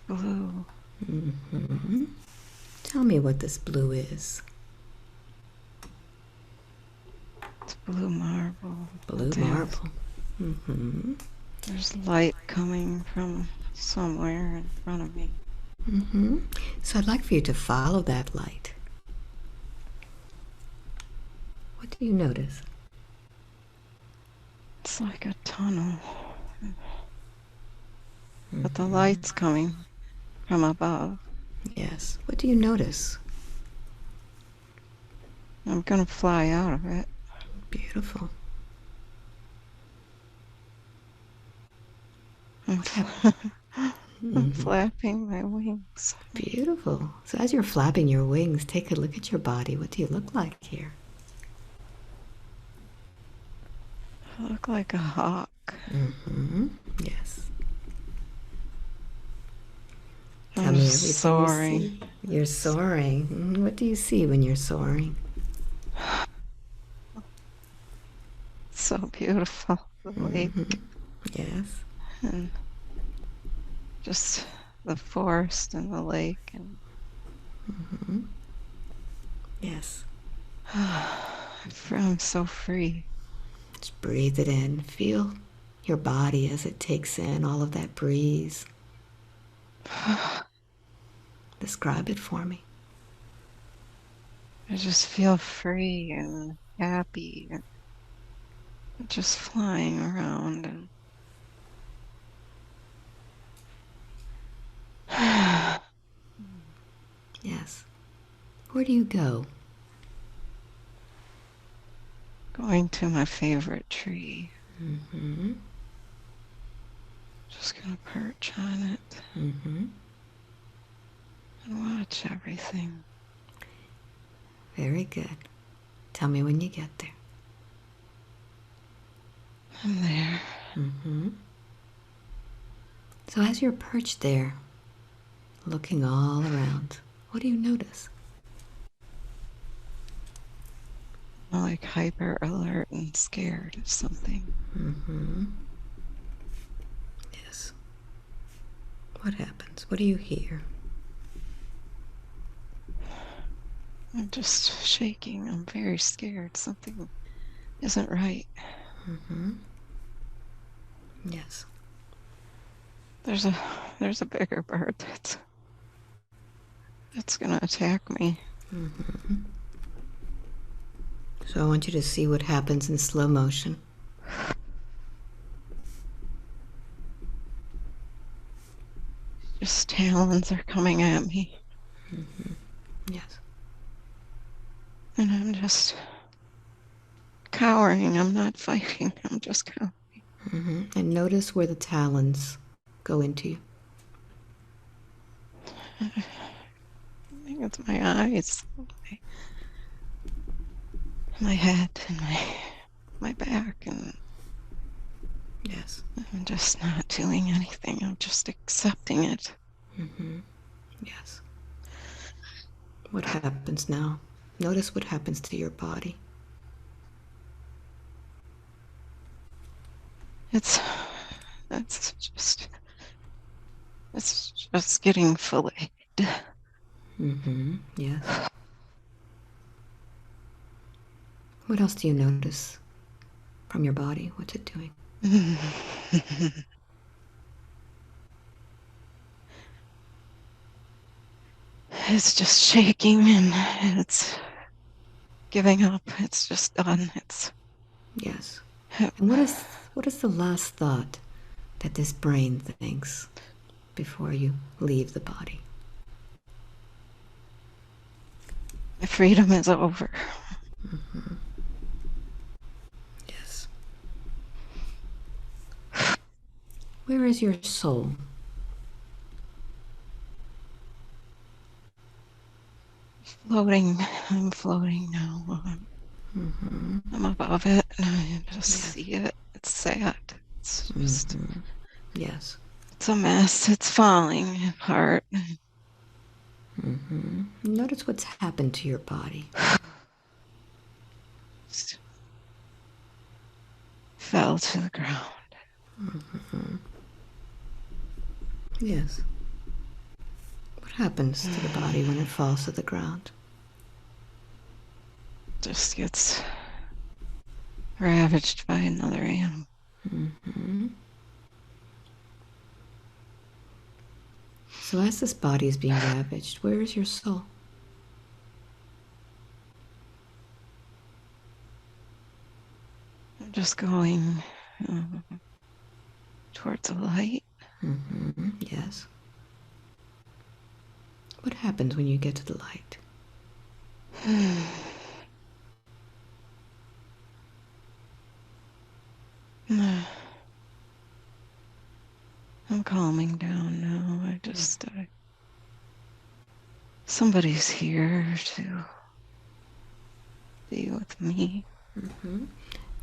blue. Mm-hmm. Tell me what this blue is. It's blue marble. Blue marble. Mm-hmm. There's light coming from somewhere in front of me. Mm-hmm. So I'd like for you to follow that light. What do you notice? It's like a tunnel. But the light's coming from above. Yes. What do you notice? I'm gonna fly out of it. Beautiful. I'm flapping my wings. Beautiful. So as you're flapping your wings, take a look at your body. What do you look like here? I look like a hawk. Mm-hmm. Yes. Tell I'm me just everything you soaring. see. You're soaring. What do you see when you're soaring? So beautiful. The lake. Yes. And just the forest and the lake. And Yes. I'm so free. Just breathe it in. Feel your body as it takes in all of that breeze. Describe it for me. I just feel free and happy and just flying around and Yes. Where do you go? going to my favorite tree. Mm-hmm. Just gonna perch on it Mm-hmm. and watch everything. Very good. Tell me when you get there. I'm there. Mm-hmm. So as you're perched there, looking all around, what do you notice? I'm like hyper alert and scared of something. Mm-hmm. Yes. What happens? What do you hear? I'm just shaking. I'm very scared. Something isn't right. Mm-hmm. Yes. There's a bigger bird that's gonna attack me. Mm-hmm. So I want you to see what happens in slow motion. Just talons are coming at me. Yes. And I'm just cowering. I'm not fighting. I'm just cowering. Mm-hmm. And notice where the talons go into you. I think it's my eyes, my head, and my back, and Yes. I'm just not doing anything. I'm just accepting it. Mm-hmm. Yes. What happens now? Notice what happens to your body. It's it's just getting filleted. Mm-hmm. Yes. What else do you notice from your body? What's it doing? It's just shaking and it's giving up. It's just done. It's Yes. And what is the last thought that this brain thinks before you leave the body? my freedom is over. Yes. Where is your soul? Floating. I'm floating now. I'm above it and I just see it. It's sad. It's just Yes. it's a mess. It's falling apart. Notice what's happened to your body. Just fell to the ground. Yes. What happens to the body when it falls to the ground? Just gets ravaged by another animal. So as this body is being ravaged, where is your soul? I'm just going towards the light. Yes. What happens when you get to the light? I'm calming down now. Somebody's here to be with me.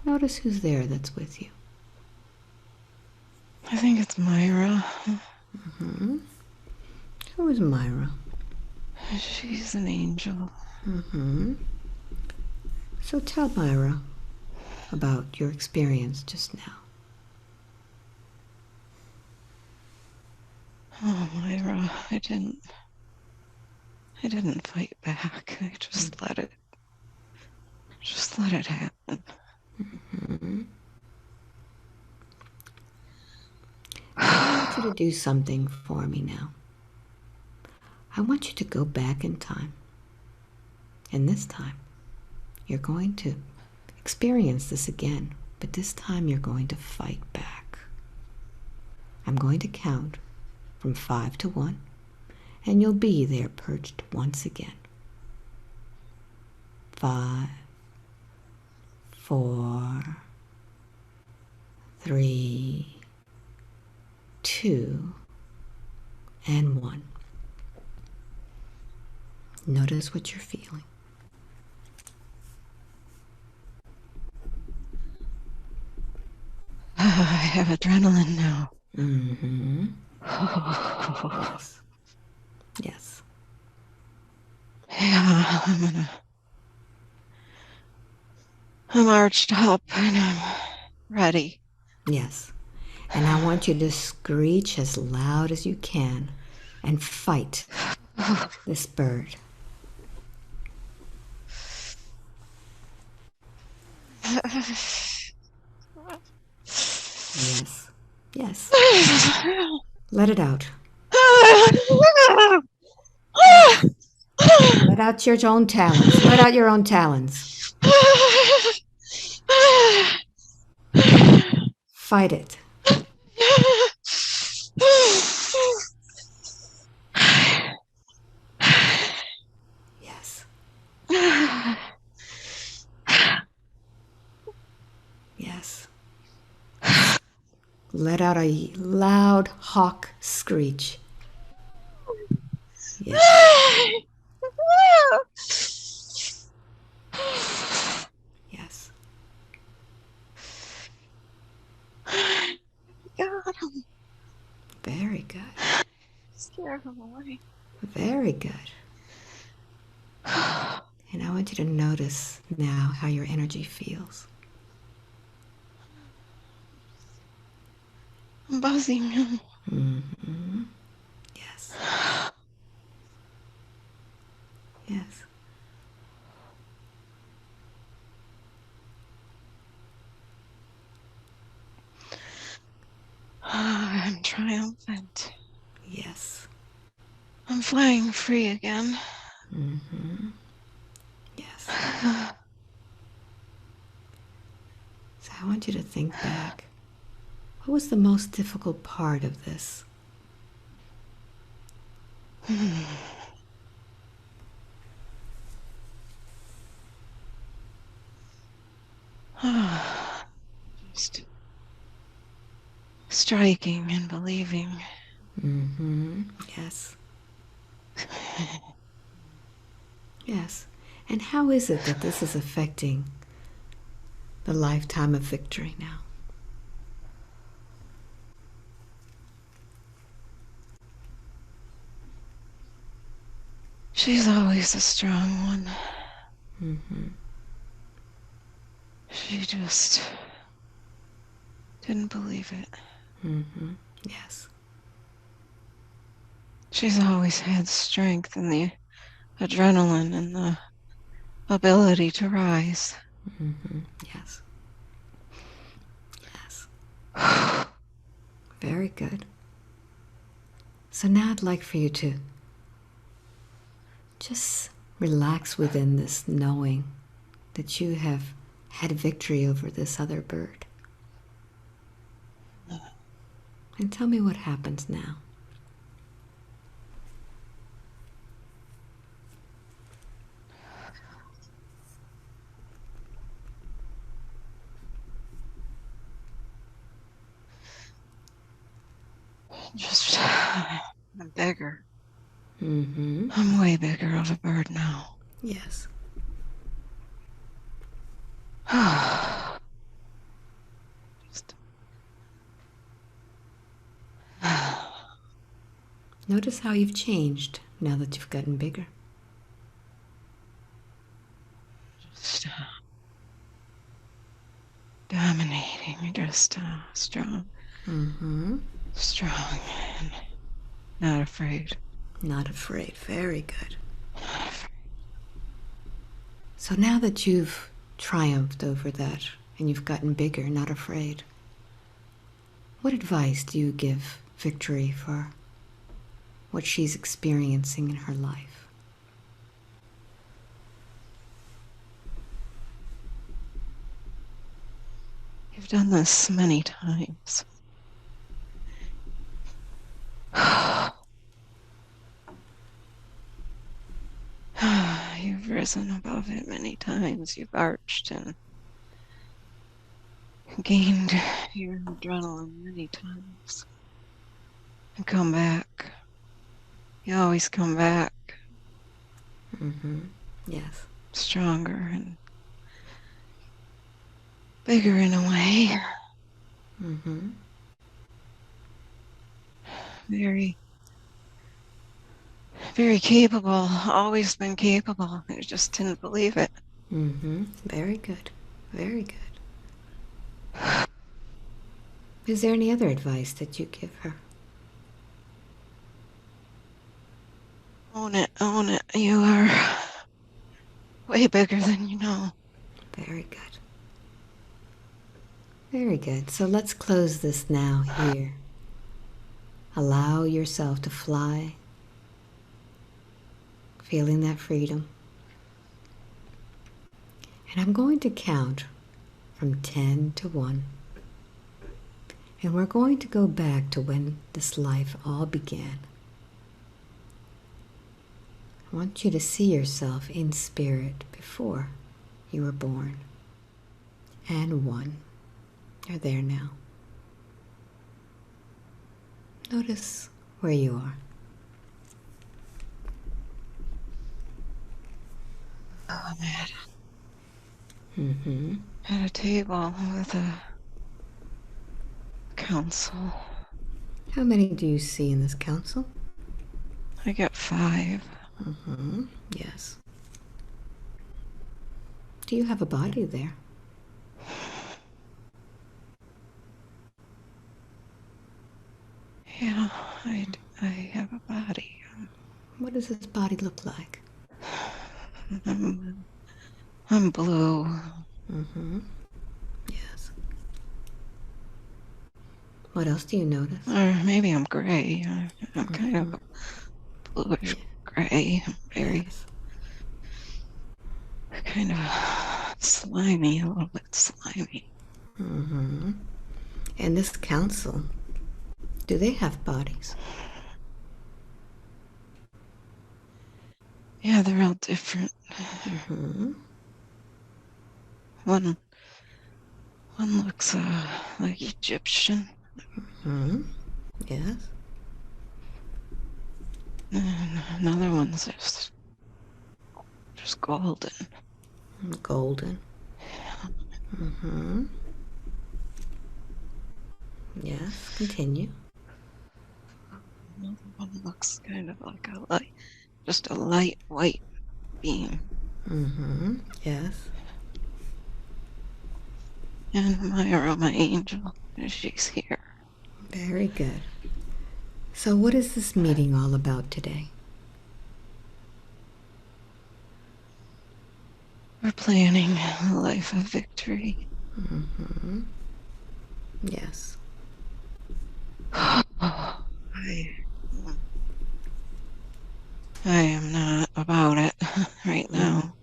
Notice who's there that's with you. I think it's Myra. Who is Myra? She's an angel. So tell Myra about your experience just now. Oh, Myra, I didn't fight back. I just let it happen. I want you to do something for me now. I want you to go back in time. And this time, you're going to experience this again, but this time you're going to fight back. I'm going to count from 5 to 1, and you'll be there perched once again. 5, 4, 3, 2, and 1. Notice what you're feeling. I have adrenaline now. Yes. Yes. Yeah, I'm arched up and I'm ready. Yes. And I want you to screech as loud as you can and fight this bird. Yes. Yes. Let it out. Yes. Let out your own talons. Let out your own talons. Fight it. Yes. Yes. Let out a loud hawk screech. Yes. Yes. Got him. Very good. Scared him away. Very good. And I want you to notice now how your energy feels. I'm buzzing him. Yes. Yes. I'm triumphant. Yes. I'm flying free again. Yes. So I want you to think back. What was the most difficult part of this? Just striking and believing. Yes. Yes. And how is it that this is affecting the lifetime of victory now? She's always a strong one. She just didn't believe it. Yes. She's always had strength and the adrenaline and the ability to rise. Yes. Very good. So now I'd like for you to just relax within this knowing that you have had victory over this other bird. And tell me what happens now. Just, I'm bigger. Mm-hmm. I'm way bigger of a bird now. Yes. Just, Notice how you've changed now that you've gotten bigger. just dominating, just strong. Mm-hmm. Strong and not afraid. Not afraid. Very good. So now that you've triumphed over that and you've gotten bigger, not afraid, what advice do you give Victory for what she's experiencing in her life? You've done this many times. You've risen above it many times. You've arched and gained your adrenaline many times. And come back. You always come back Mm-hmm. Yes. stronger and bigger in a way. Mm-hmm. Very, very capable. Always been capable. I just didn't believe it. Mm-hmm. Very good. Very good. Is there any other advice that you give her? Own it, own it. You are way bigger than you know. Very good. Very good. So let's close this now here. Allow yourself to fly, feeling that freedom. And I'm going to count from 10 to 1. And we're going to go back to when this life all began. I want you to see yourself in spirit before you were born. And 1. You're there now. Notice where you are. Oh, I'm Mm-hmm. at a table with a council. How many do you see in this council? I get 5. Mm-hmm. Yes. Do you have a body there? Yeah, I have a body. What does this body look like? I'm blue. Mm-hmm. Yes. What else do you notice? Or maybe I'm gray. I'm kind of a bluish gray. Very Yes. kind of slimy, a little bit slimy. Mm-hmm. And this council, do they have bodies? Yeah, they're all different. Mm-hmm. One looks like Egyptian. Mm-hmm. Yes. And another one's just golden. Golden. Mm-hmm. Yes. Continue. Another one looks kind of like just a light white beam. Mm-hmm. Yes. And my aroma angel, she's here. Very good. So what is this meeting all about today? We're planning a life of victory. Yes. I am not about it right now.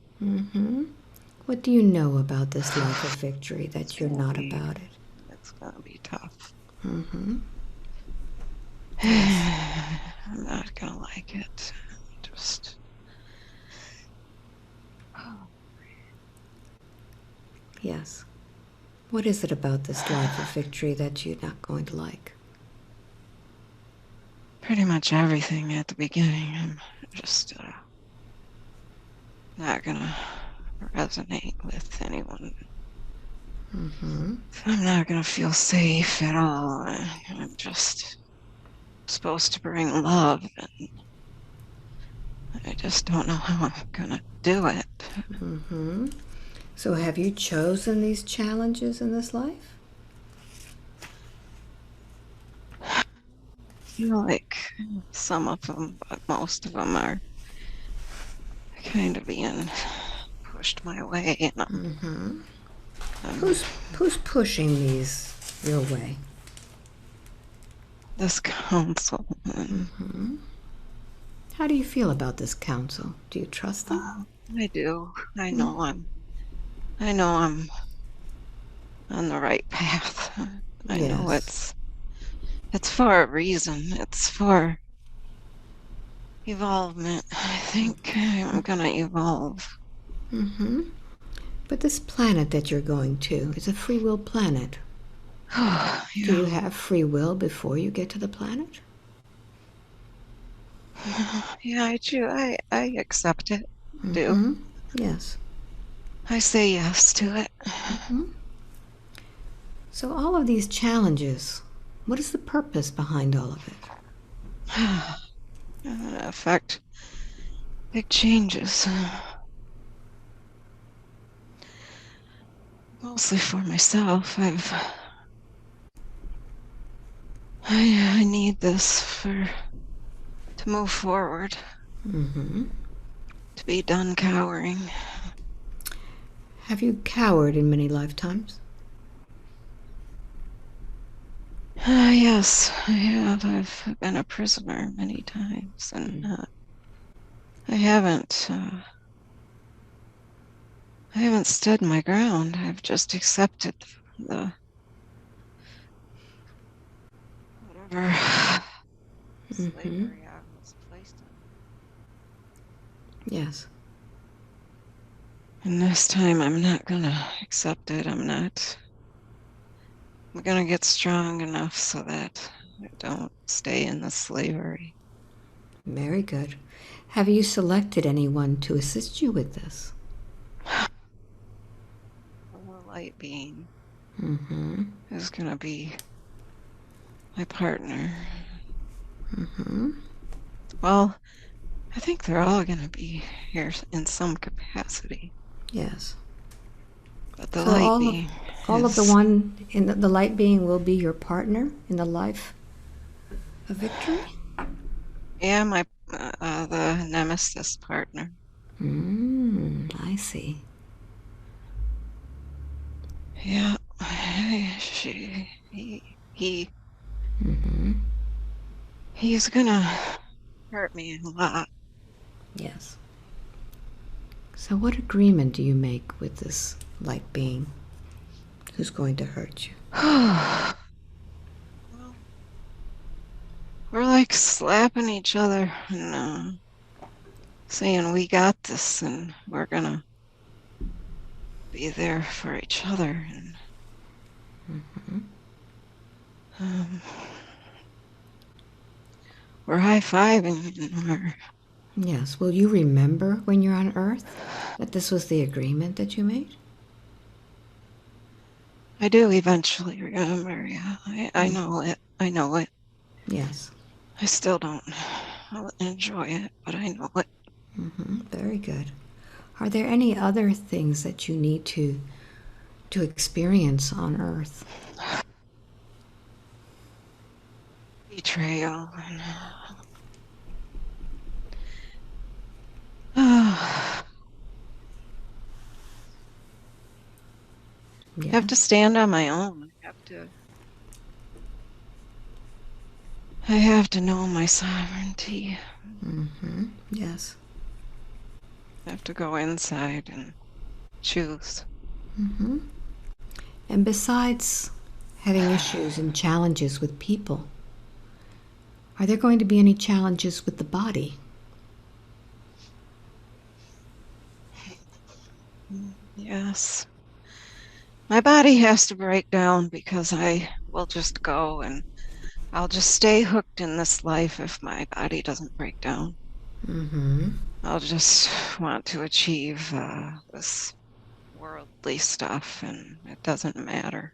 What do you know about this life of victory that you're not about it? It's gonna be tough. Yes. I'm not gonna like it. Just Yes. What is it about this life of victory that you're not going to like? pretty much everything at the beginning. I'm just not gonna resonate with anyone. I'm not gonna feel safe at all. I'm just supposed to bring love, and I just don't know how I'm gonna do it. So have you chosen these challenges in this life? I feel like some of them, but most of them are kind of being pushed my way, and Who's pushing these your way? this council. How do you feel about this council? Do you trust them? I do. I know I'm on the right path. I know Yes. it's for a reason. It's for evolvement. I think I'm gonna evolve. But this planet that you're going to is a free will planet. Do you Yeah. have free will before you get to the planet? Yeah, I do. I accept it. I do. Yes. I say yes to it. So all of these challenges, what is the purpose behind all of it? Affect big changes. Mostly for myself. I need this to move forward. To be done cowering. Have you cowered in many lifetimes? Yes, I have. I've been a prisoner many times, and I haven't. I haven't stood my ground. I've just accepted the whatever slavery I was placed Yes. in. And this time, I'm not gonna accept it. I'm not. I'm gonna get strong enough so that I don't stay in the slavery. Very good. Have you selected anyone to assist you with this? The light being is gonna be my partner. Well, I think they're all gonna be here in some capacity. Yes. But the So light being all of the is, one in the light being will be your partner in the life of victory? yeah, my the nemesis partner. I see. Yeah, she, he's gonna hurt me a lot. Yes. So what agreement do you make with this light being who's going to hurt you? Well, we're like slapping each other and saying we got this, and we're gonna be there for each other, and um, we're high-fiving, and we're. Yes. Will you remember when you're on Earth that this was the agreement that you made? I do eventually remember. Yeah, I know it. I know it. Yes. I still don't enjoy it, but I know it. Very good. Are there any other things that you need to experience on Earth? Be betrayal. I have to Yes. stand on my own. I have to know my sovereignty. Yes. I have to go inside and choose. And besides having issues and challenges with people, are there going to be any challenges with the body? Yes. My body has to break down because I will just go and I'll just stay hooked in this life if my body doesn't break down. I'll just want to achieve this worldly stuff and it doesn't matter.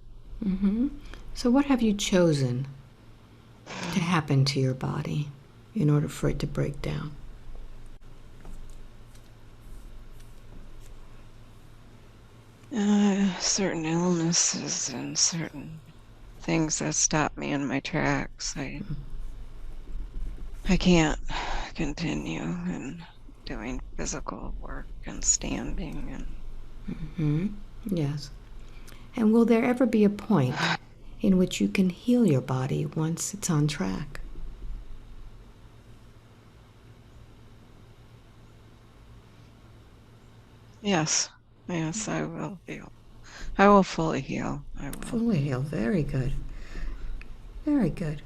So, what have you chosen to happen to your body in order for it to break down? Certain illnesses and certain things that stop me in my tracks. I can't continue and doing physical work and standing Yes. And will there ever be a point in which you can heal your body once it's on track? yes, yes, I will heal. I will fully heal. I will. Fully heal. Very good. Very good.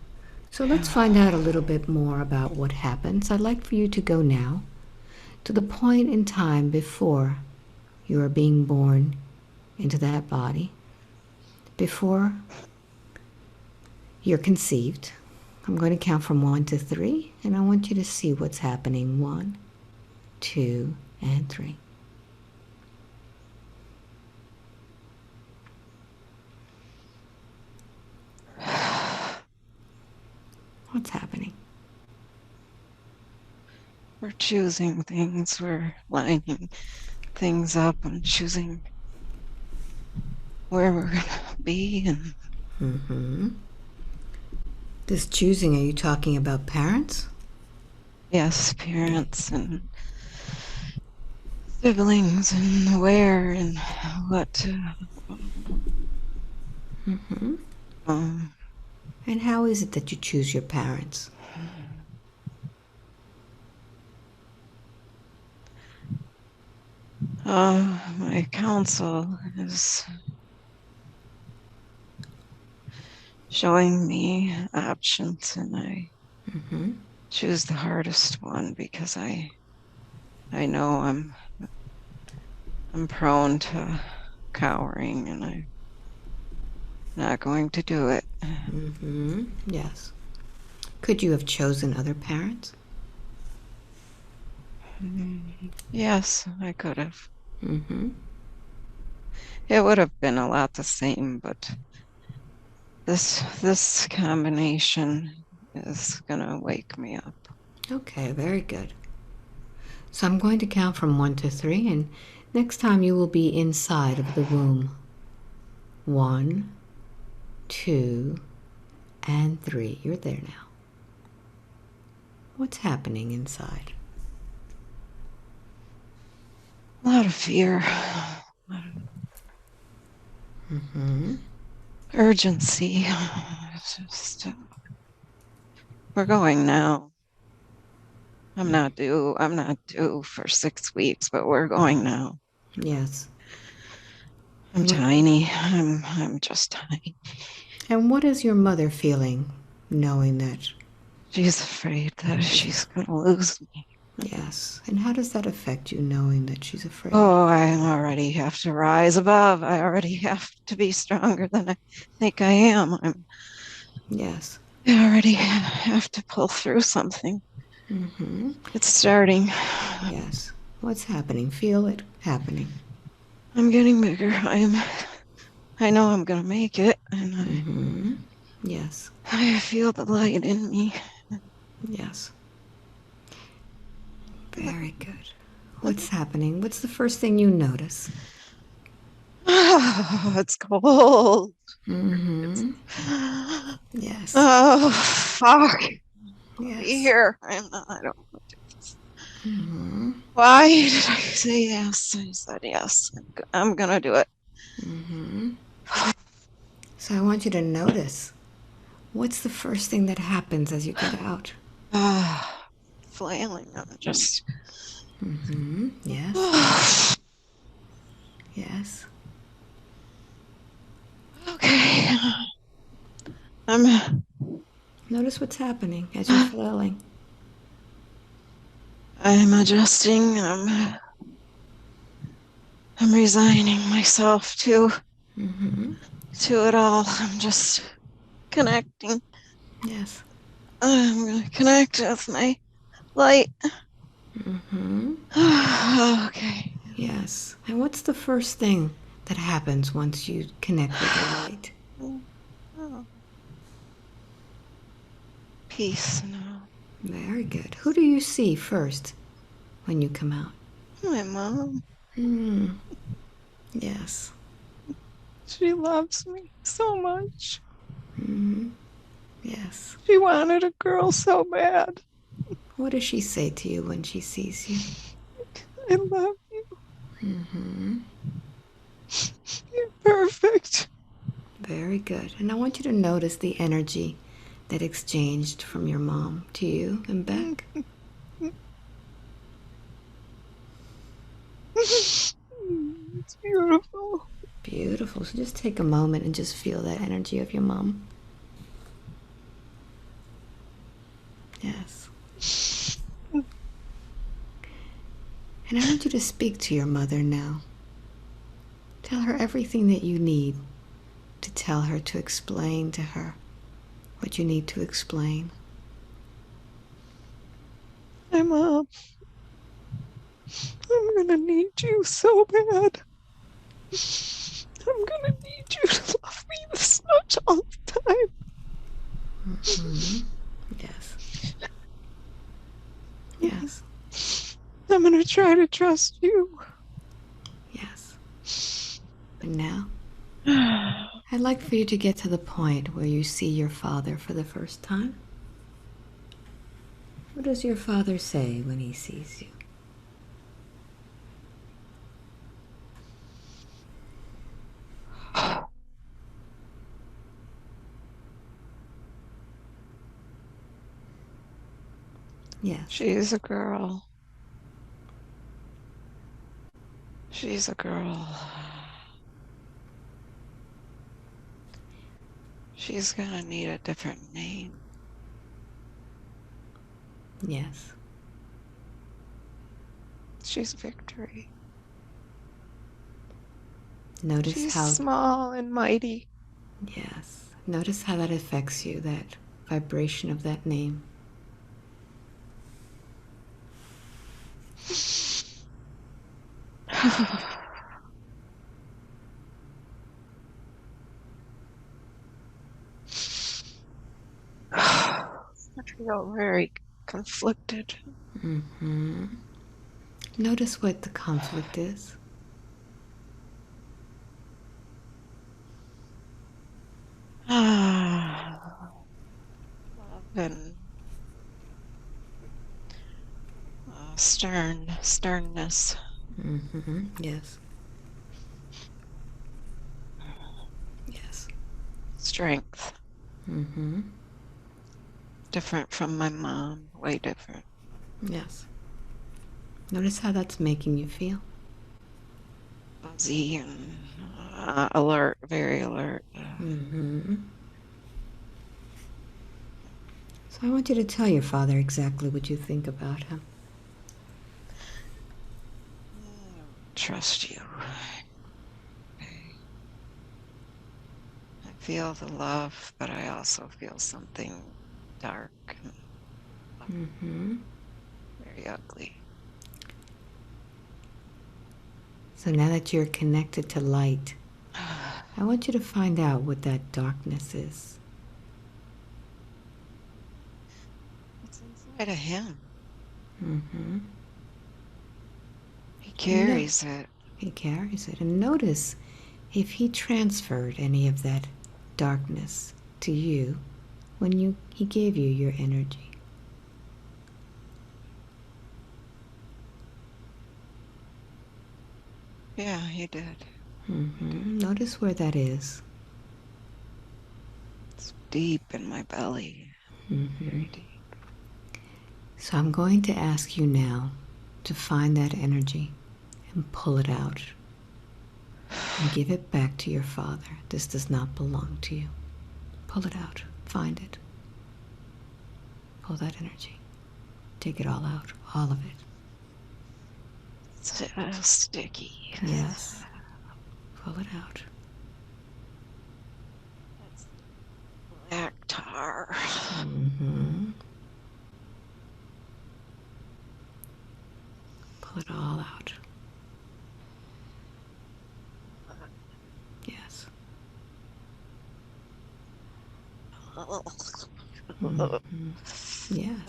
So let's find out a little bit more about what happens. I'd like for you to go now to the point in time before you are being born into that body, before you're conceived. I'm going to count from 1 to 3, and I want you to see what's happening. 1, 2, and 3. What's happening? We're choosing things, we're lining things up and choosing where we're going to be. And This choosing, are you talking about parents? yes, parents and siblings and where and what to. Um, And how is it that you choose your parents? my counsel is showing me options, and I choose the hardest one because I know I'm prone to cowering, and I'm not going to do it. Yes. Could you have chosen other parents? Yes, I could have. It would have been a lot the same, but this combination is gonna wake me up. Okay, very good. So I'm going to count from 1 to 3, and next time you will be inside of the womb. 1, 2, and 3. You're there now. What's happening inside? A lot of fear, urgency. It's just we're going now. I'm not due for 6 weeks, but we're going now. Yes. I'm tiny. I'm just tiny. And what is your mother feeling knowing that? She's afraid that she's gonna lose me. Yes. And how does that affect you knowing that she's afraid? Oh, I already have to rise above. I already have to be stronger than I think I am. Yes. I already have to pull through something. It's starting. Yes. What's happening? Feel it happening. I'm getting bigger. I know I'm gonna make it, and Yes. I feel the light in me. Yes. Very good. What's happening? What's the first thing you notice? It's cold. It's Mm-hmm. Yes. oh fuck. I'll be Yes. here. I don't want to do this. Mm-hmm. Why did I say yes? I said yes. I'm gonna do it. Mm-hmm. So I want you to notice what's the first thing that happens as you get out? Flailing. I'm just Mm-hmm. Yes. Yes. okay. I'm Notice what's happening as you're flailing. I'm adjusting. I'm resigning myself Mm-hmm. to it all. I'm just connecting. Yes. I'm gonna connect with my light. Mm-hmm. Okay. Yes. And what's the first thing that happens once you connect with your light? Oh, peace now. Very good. Who do you see first when you come out? My mom. Hmm. Yes. She loves me so much. Mm-hmm. Yes. She wanted a girl so bad. What does she say to you when she sees you? I love you. Mm-hmm. You're perfect. Very good. And I want you to notice the energy that exchanged from your mom to you and back. It's beautiful. Beautiful. So just take a moment and just feel that energy of your mom. Yes. And I want you to speak to your mother now. Tell her everything that you need to tell her, to explain to her what you need to explain. Hi, Mom. I'm gonna need you so bad. I'm gonna need you to love me this much all the time. Mm-hmm. Yes. Yes. I'm gonna try to trust you. Yes. And now, I'd like for you to get to the point where you see your father for the first time. What does your father say when he sees you? Yes. She's a girl. She's a girl. She's gonna need a different name. Yes. She's Victory. Notice She's how, small and mighty. yes. Notice how that affects you, that vibration of that name. I feel very conflicted. Mm-hmm. Notice what the conflict is. Love and sternness, Mm-hmm. Yes. Yes. strength. Mm-hmm. Different from my mom, way different. Yes. Notice how that's making you feel. Fuzzy and alert, very alert. Mm-hmm. So I want you to tell your father exactly what you think about him. I don't trust you. I feel the love, but I also feel something dark and Mm-hmm. very ugly. So now that you're connected to light, I want you to find out what that darkness is. It's inside of him. Mm-hmm. He And no, carries it. he carries it. And notice if he transferred any of that darkness to you when he gave you your energy. Yeah, he did. Notice where that is. It's deep in my belly. Very deep. So I'm going to ask you now to find that energy and pull it out and give it back to your father. This does not belong to you. Pull it out. Find it. Pull that energy. Take it all out. All of it. So sticky. Yes. Pull it out. It's black tar. Pull it all out. Yes. Yes.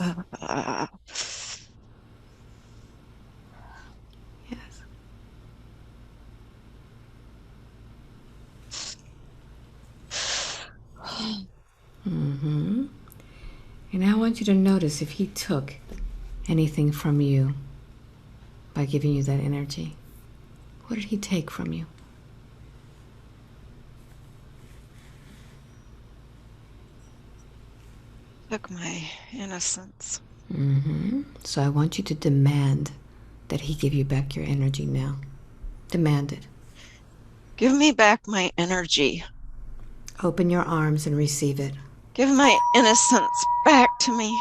Yes. And now I want you to notice if he took anything from you by giving you that energy. What did he take from you? Took my innocence. So I want you to demand that he give you back your energy now. Demand it. Give me back my energy. Open your arms and receive it. Give my innocence back to me.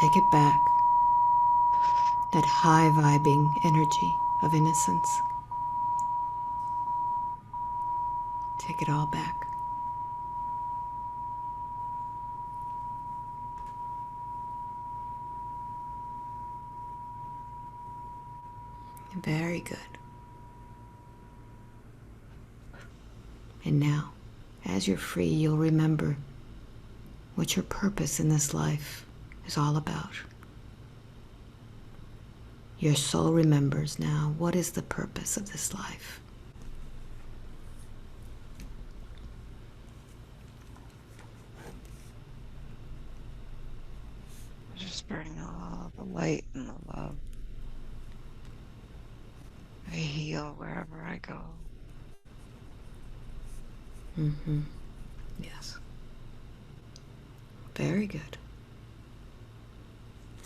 Take it back. That high vibing energy of innocence. Take it all back. Very good. And now, as you're free, you'll remember what your purpose in this life is all about. Your soul remembers now what is the purpose of this life. Just bring all the light and the love. I heal wherever I go. Yes. Very good.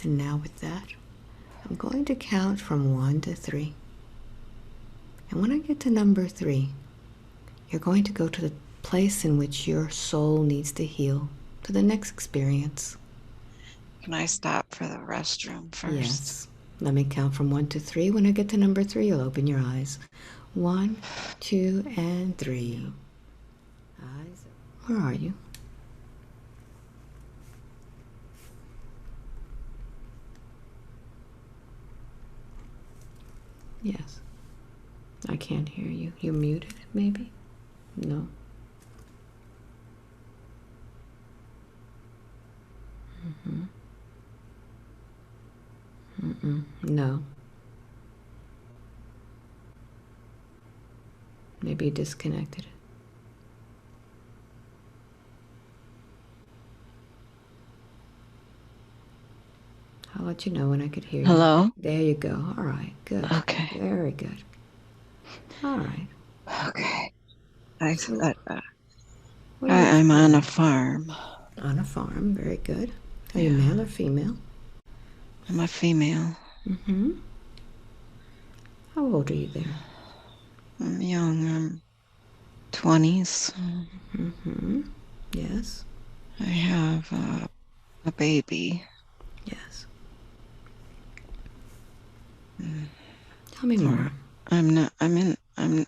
And now with that, I'm going to count from 1 to 3. And when I get to number 3, you're going to go to the place in which your soul needs to heal, to the next experience. Can I stop for the restroom first? Yes. Let me count from 1 to 3. When I get to number 3, you'll open your eyes. 1, 2, and 3. Eyes. Where are you? Yes. I can't hear you. You're muted, maybe? No. No. Maybe you disconnected. I'll let you know when I could hear you. Hello? There you go. All right. Good. Okay. Very good. All right. Okay. So, I'm on a farm. On a farm. Very good. Are you male or female? I'm a female. How old are you there? I'm young. I'm 20s. Yes. I have a baby. Yes. Tell me more. I'm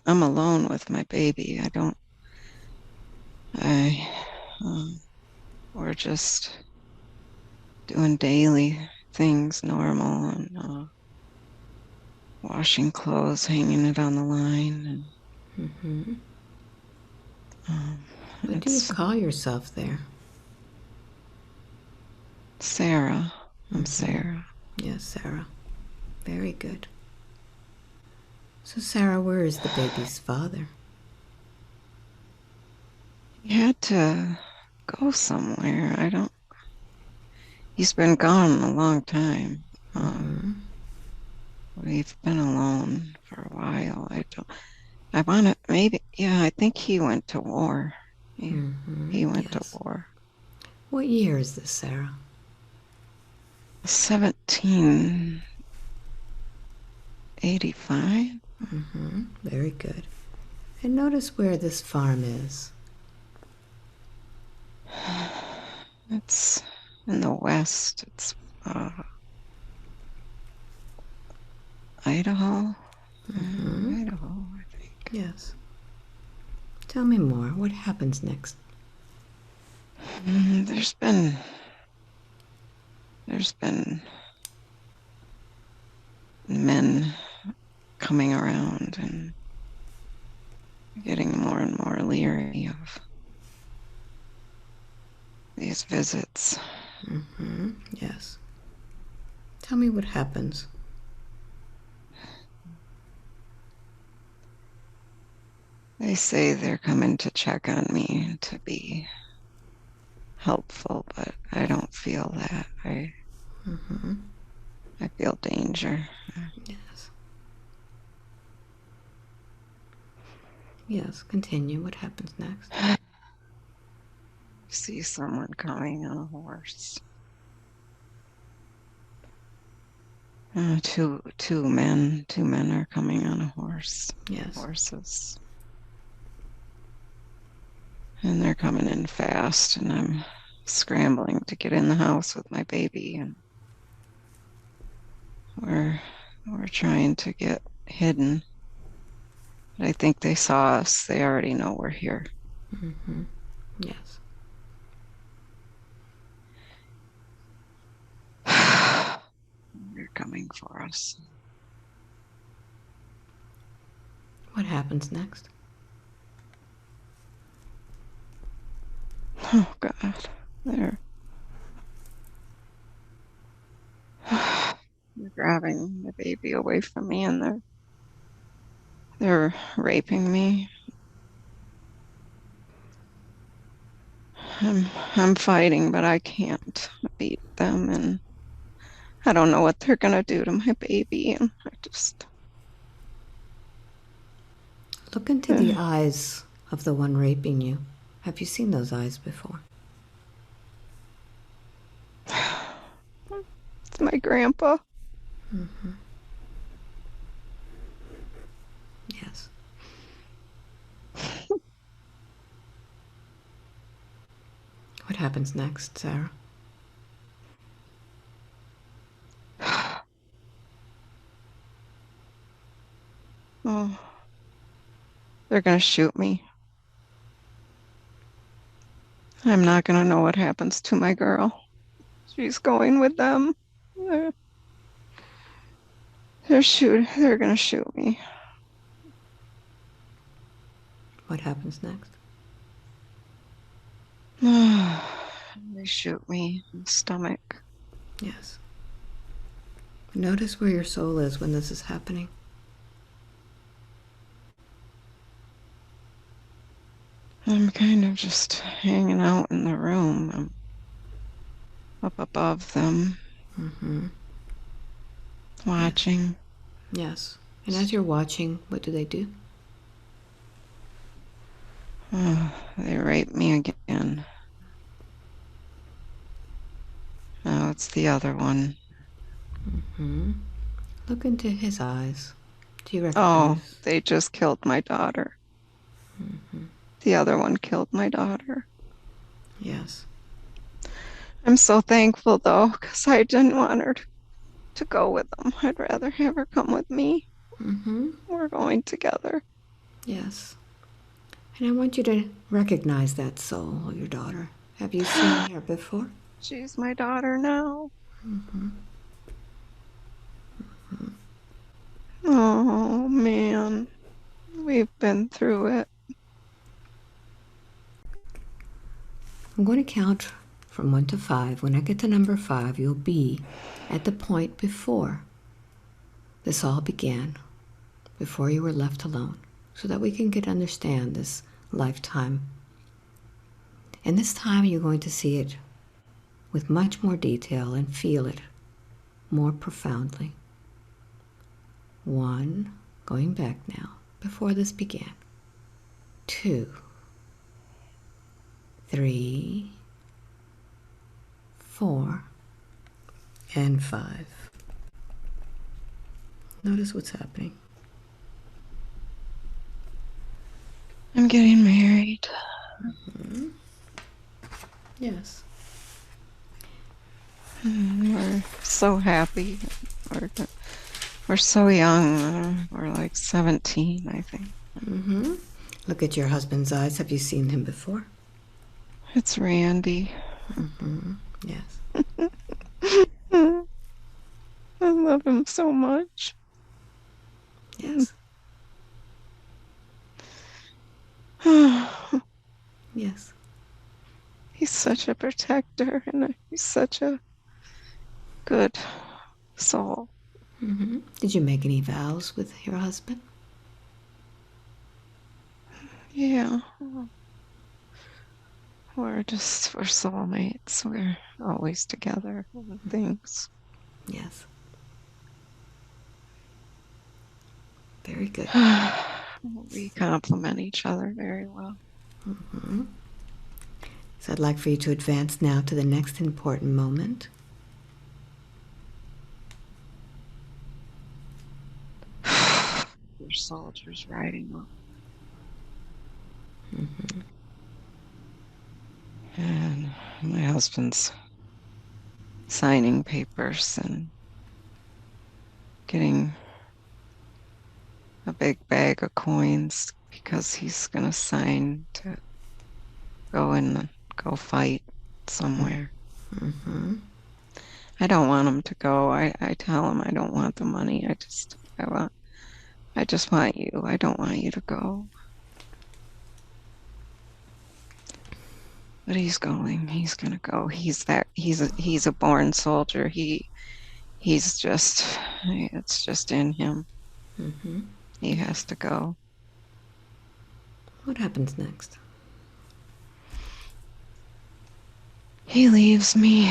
alone with my baby. We're just doing daily things, normal, and washing clothes, hanging it on the line, and What do you call yourself there? Sarah. I'm Sarah. Yes, Sarah. Very good. So, Sarah, where is the baby's father? He had to go somewhere. He's been gone a long time. We've been alone for a while. I want to, maybe, yeah, I think he went to war. He went to Yes. war. What year is this, Sarah? 1785. Very good. And notice where this farm is. It's in the west. It's uh, Idaho. Idaho, I think. Yes. Tell me more. What happens next? There's been men coming around and getting more and more leery of these visits. Yes. Tell me what happens. They say they're coming to check on me to be helpful, but I don't feel that. I feel danger. Yes. Yes, continue. What happens next? I see someone coming on a horse. Two men are coming on a horse. Yes. Horses. And they're coming in fast, and I'm scrambling to get in the house with my baby, and we're trying to get hidden. But I think they saw us. They already know we're here. Yes. They're coming for us. What happens next? Oh God. They're grabbing the baby away from me, and they're raping me. I'm fighting, but I can't beat them, and I don't know what they're gonna do to my baby, and I just Look into the eyes of the one raping you. Have you seen those eyes before? it's my grandpa. Yes. What happens next, Sarah? Oh, they're gonna shoot me. I'm not gonna know what happens to my girl. She's going with them. They're, they're gonna shoot me. What happens next? They shoot me in the stomach. Yes. Notice where your soul is when this is happening. I'm kind of just hanging out in the room. I'm up above them, watching. Yes. And as you're watching, what do they do? They rape me again. Oh, it's the other one. Look into his eyes. Do you Oh, recognize? they just killed my daughter. The other one killed my daughter. Yes. I'm so thankful though, because I didn't want her to go with them. I'd rather have her come with me. We're going together. Yes. And I want you to recognize that soul, your daughter. Have you seen her before? She's my daughter now. Oh man, we've been through it. I'm going to count from 1 to 5. When I get to number 5, you'll be at the point before this all began, before you were left alone, so that we can get to understand this lifetime. And this time you're going to see it with much more detail and feel it more profoundly. 1, going back now, before this began. 2, 3, 4, and 5. Notice what's happening. I'm getting married. Mm-hmm. Yes. We're so happy. We're so young. We're like 17, I think. Mm-hmm. Look at your husband's eyes. Have you seen him before? It's Randy. Mm-hmm. Yes. I love him so much. Yes. Yes. He's such a protector and he's such a good soul. Mm-hmm. Did you make any vows with your husband? Yeah. We're soulmates. We're always together with things. Yes. Very good. We complement each other very well. Mm-hmm. So I'd like for you to advance now to the next important moment. There's soldiers riding up. Mm-hmm. And my husband's signing papers and getting a big bag of coins because he's going to sign to go fight somewhere. Mm-hmm. I don't want him to go. I tell him I don't want the money. I just want you. I don't want you to go. But he's going. He's gonna go. He's a born soldier. He's just it's just in him. Mm-hmm. He has to go. What happens next? He leaves me.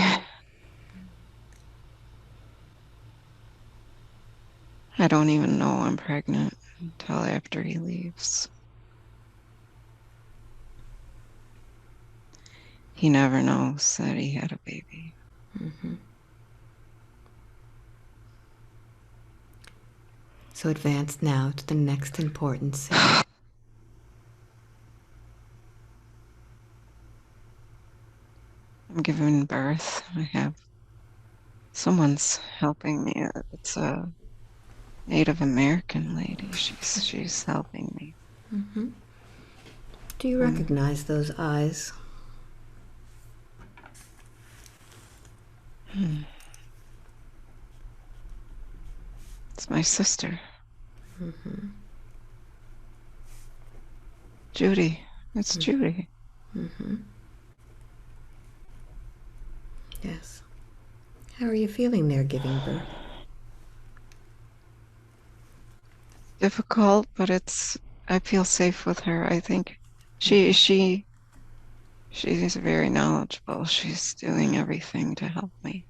I don't even know I'm pregnant until after he leaves. He never knows that he had a baby. Mm-hmm. So advance now to the next important scene. I'm giving birth. Someone's helping me. It's a Native American lady. She's helping me. Mm-hmm. Do you recognize those eyes? It's my sister, Mm-hmm. Judy. It's Judy. Mm-hmm. Yes. How are you feeling there giving birth? Difficult, but I feel safe with her. I think Mm-hmm. she's very knowledgeable. She's doing everything to help me.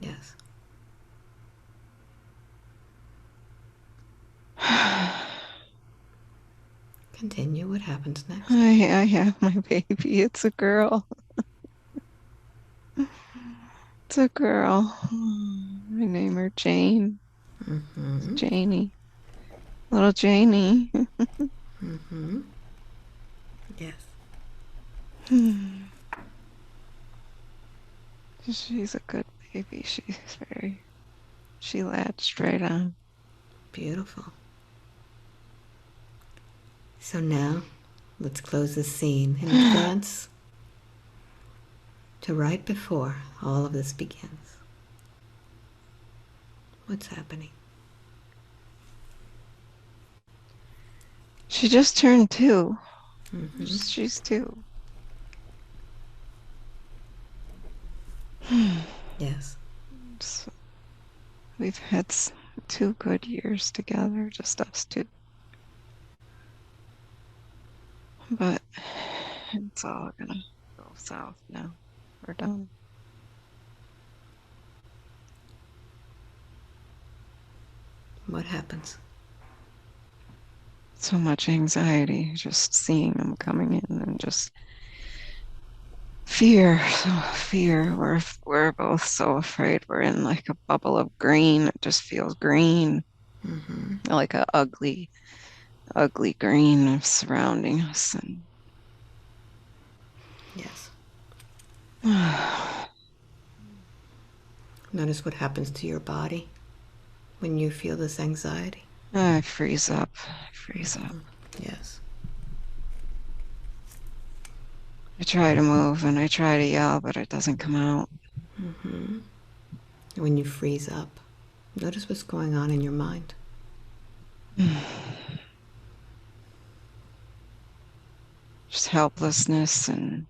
Yes. Continue. What happens next? I have my baby. It's a girl. It's a girl. I name her Jane. Mm-hmm. Janie. Little Janie. Mm-hmm. Yes. She's a good baby. She latched right on. Beautiful. So now, let's close the scene in advance to right before all of this begins. What's happening? She just turned 2. Mm-hmm. She's 2. Yes. So we've had 2 good years together, just us two. But it's all gonna go south now. We're done. What happens? So much anxiety just seeing them coming in, and just fear. So fear. We're both so afraid. We're in like a bubble of green. It just feels green, Mm-hmm. like a ugly green surrounding us. And Yes. Notice what happens to your body when you feel this anxiety. I freeze up. I freeze up. Yes. I try to move and I try to yell, but it doesn't come out. Mm-hmm. When you freeze up, notice what's going on in your mind. Just helplessness and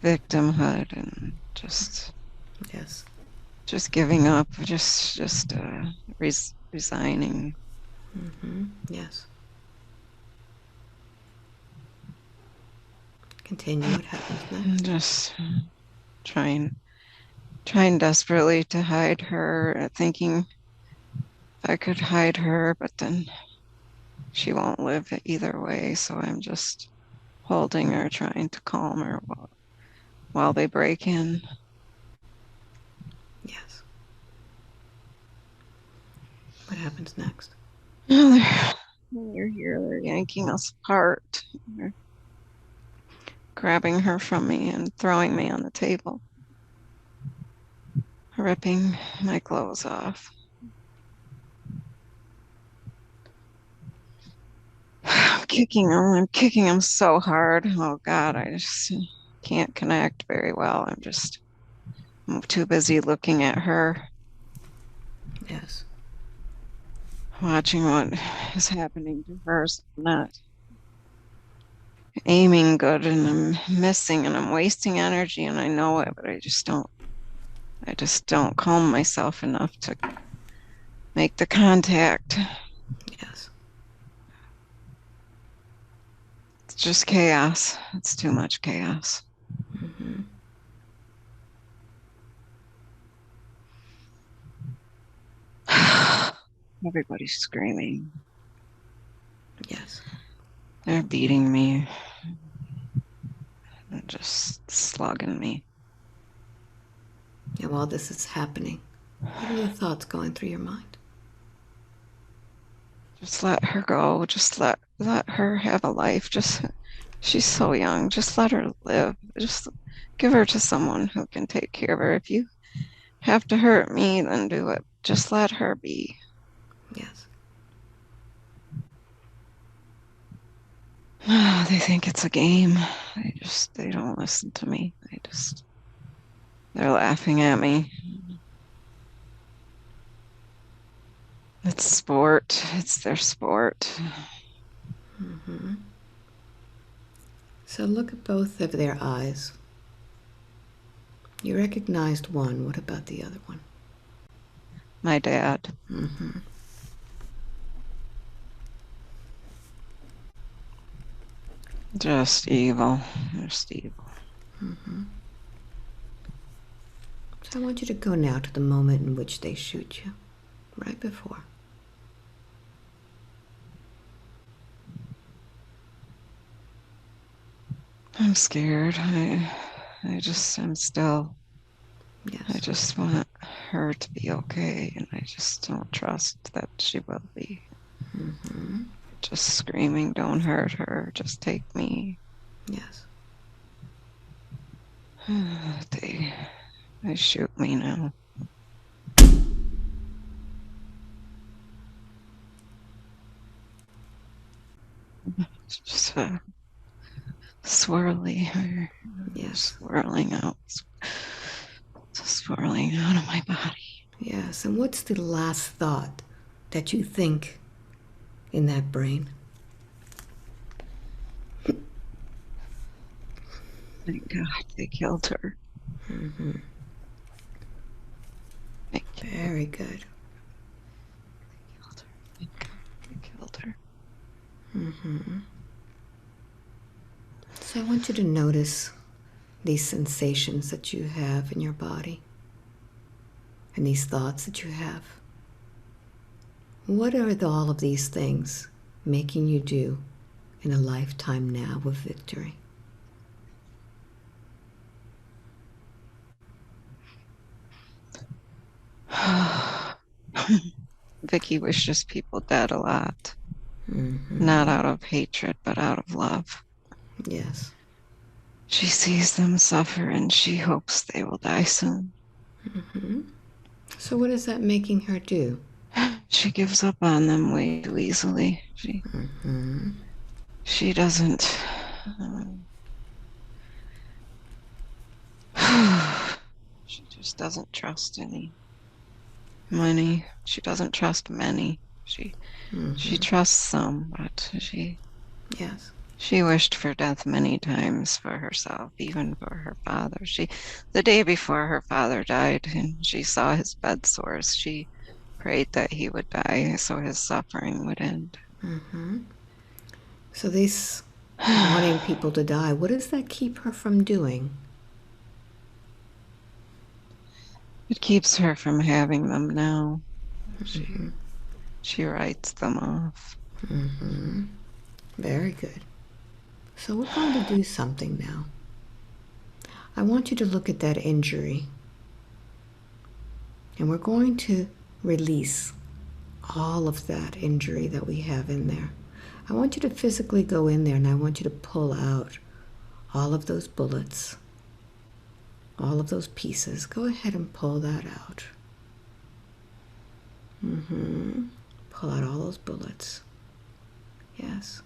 victimhood and Yes. just giving up, resigning. Mm-hmm. Yes. Continue. What happens next? Just trying trying desperately to hide her, thinking if I could hide her, but then she won't live either way. So I'm just holding her, trying to calm her while they break in. Yes. What happens next? They're here, they're yanking us apart. They're grabbing her from me and throwing me on the table, ripping my clothes off. I'm kicking him so hard. Oh God, I just can't connect very well. I'm too busy looking at her, Yes. watching what is happening to her. So I'm not aiming good, and I'm missing, and I'm wasting energy, and I know it, but I just don't calm myself enough to make the contact. Yes. It's just chaos. It's too much chaos. Mm-hmm. Everybody's screaming. Yes. They're beating me and just slugging me. And while this is happening, what are the thoughts going through your mind? Just let her go. Just let her have a life. Just she's so young. Just let her live. Just give her to someone who can take care of her. If you have to hurt me, then do it. Just let her be. Yes. They think it's a game. They don't listen to me. They're laughing at me. It's sport. It's their sport. Mm-hmm. So look at both of their eyes. You recognized one. What about the other one? My dad. Mm-hmm. Just evil. Just evil. Mm-hmm. So I want you to go now to the moment in which they shoot you. Right before. I'm scared. I'm still, I Yes. just want her to be okay, and I just don't trust that she will be. Mm-hmm. Just screaming, don't hurt her, just take me. Yes. They shoot me now. It's just swirly, Yes. swirling out, swirling out of my body. Yes. And what's the last thought that you think in that brain? Thank God they killed her. Mm-hmm. Thank you. Very good. So I want you to notice these sensations that you have in your body and these thoughts that you have. What are all of these things making you do in a lifetime now of victory? Vicky wishes people dead a lot, not Mm-hmm. out of hatred, but out of love. Yes. She sees them suffer and she hopes they will die soon. Mm-hmm. So what is that making her do? She gives up on them way too easily. Mm-hmm. She doesn't. um, she just doesn't trust any money. She doesn't trust many. She Mm-hmm. trusts some, but Yes. she wished for death many times for herself, even for her father. The day before her father died, and she saw his bed sores, she prayed that he would die so his suffering would end. Mm-hmm. So this wanting people to die, what does that keep her from doing? It keeps her from having them now. She writes them off. Mm-hmm. Very good. So we're going to do something now. I want you to look at that injury, and we're going to release all of that injury that we have in there. I want you to physically go in there and I want you to pull out all of those bullets, all of those pieces. Go ahead and pull that out. Pull out all those bullets. Yes.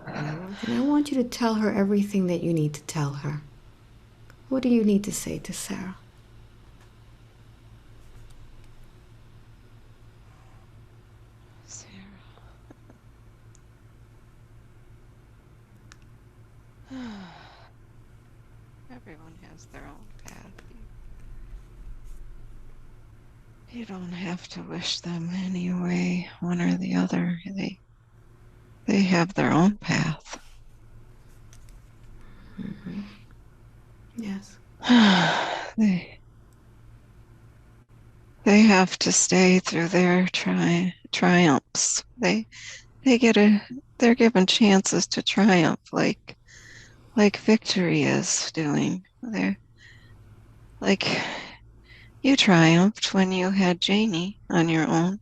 And I want you to tell her everything that you need to tell her. What do you need to say to Sarah? Sarah. Everyone has their own path. You don't have to wish them any way, one or the other. They have their own path. Yes. they they have to stay through their triumphs. They get a they're given chances to triumph like victory is doing. They're like you triumphed when you had Janie on your own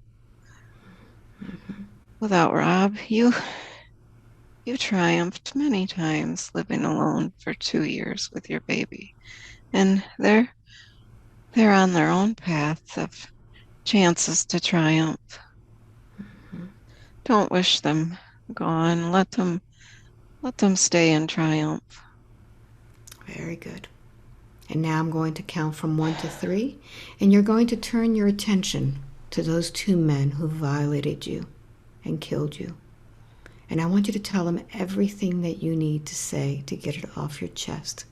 without Rob. You triumphed many times living alone for 2 years with your baby. And they're on their own path of chances to triumph. Don't wish them gone. Let them stay in triumph. Very good. And now I'm going to count from 1 to 3, and you're going to turn your attention to those two men who violated you and killed you. And I want you to tell them everything that you need to say to get it off your chest.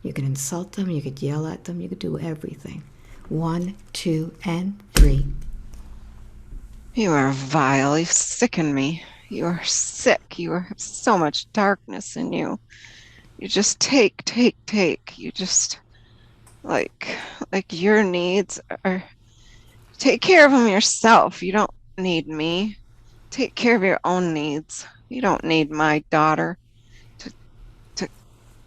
You can insult them, you could yell at them, you could do everything. 1, 2, and 3. You are vile. You sicken me. You are sick. You have so much darkness in you. You just take. You just like your needs are take care of them yourself. You don't need me. Take care of your own needs. You don't need my daughter to to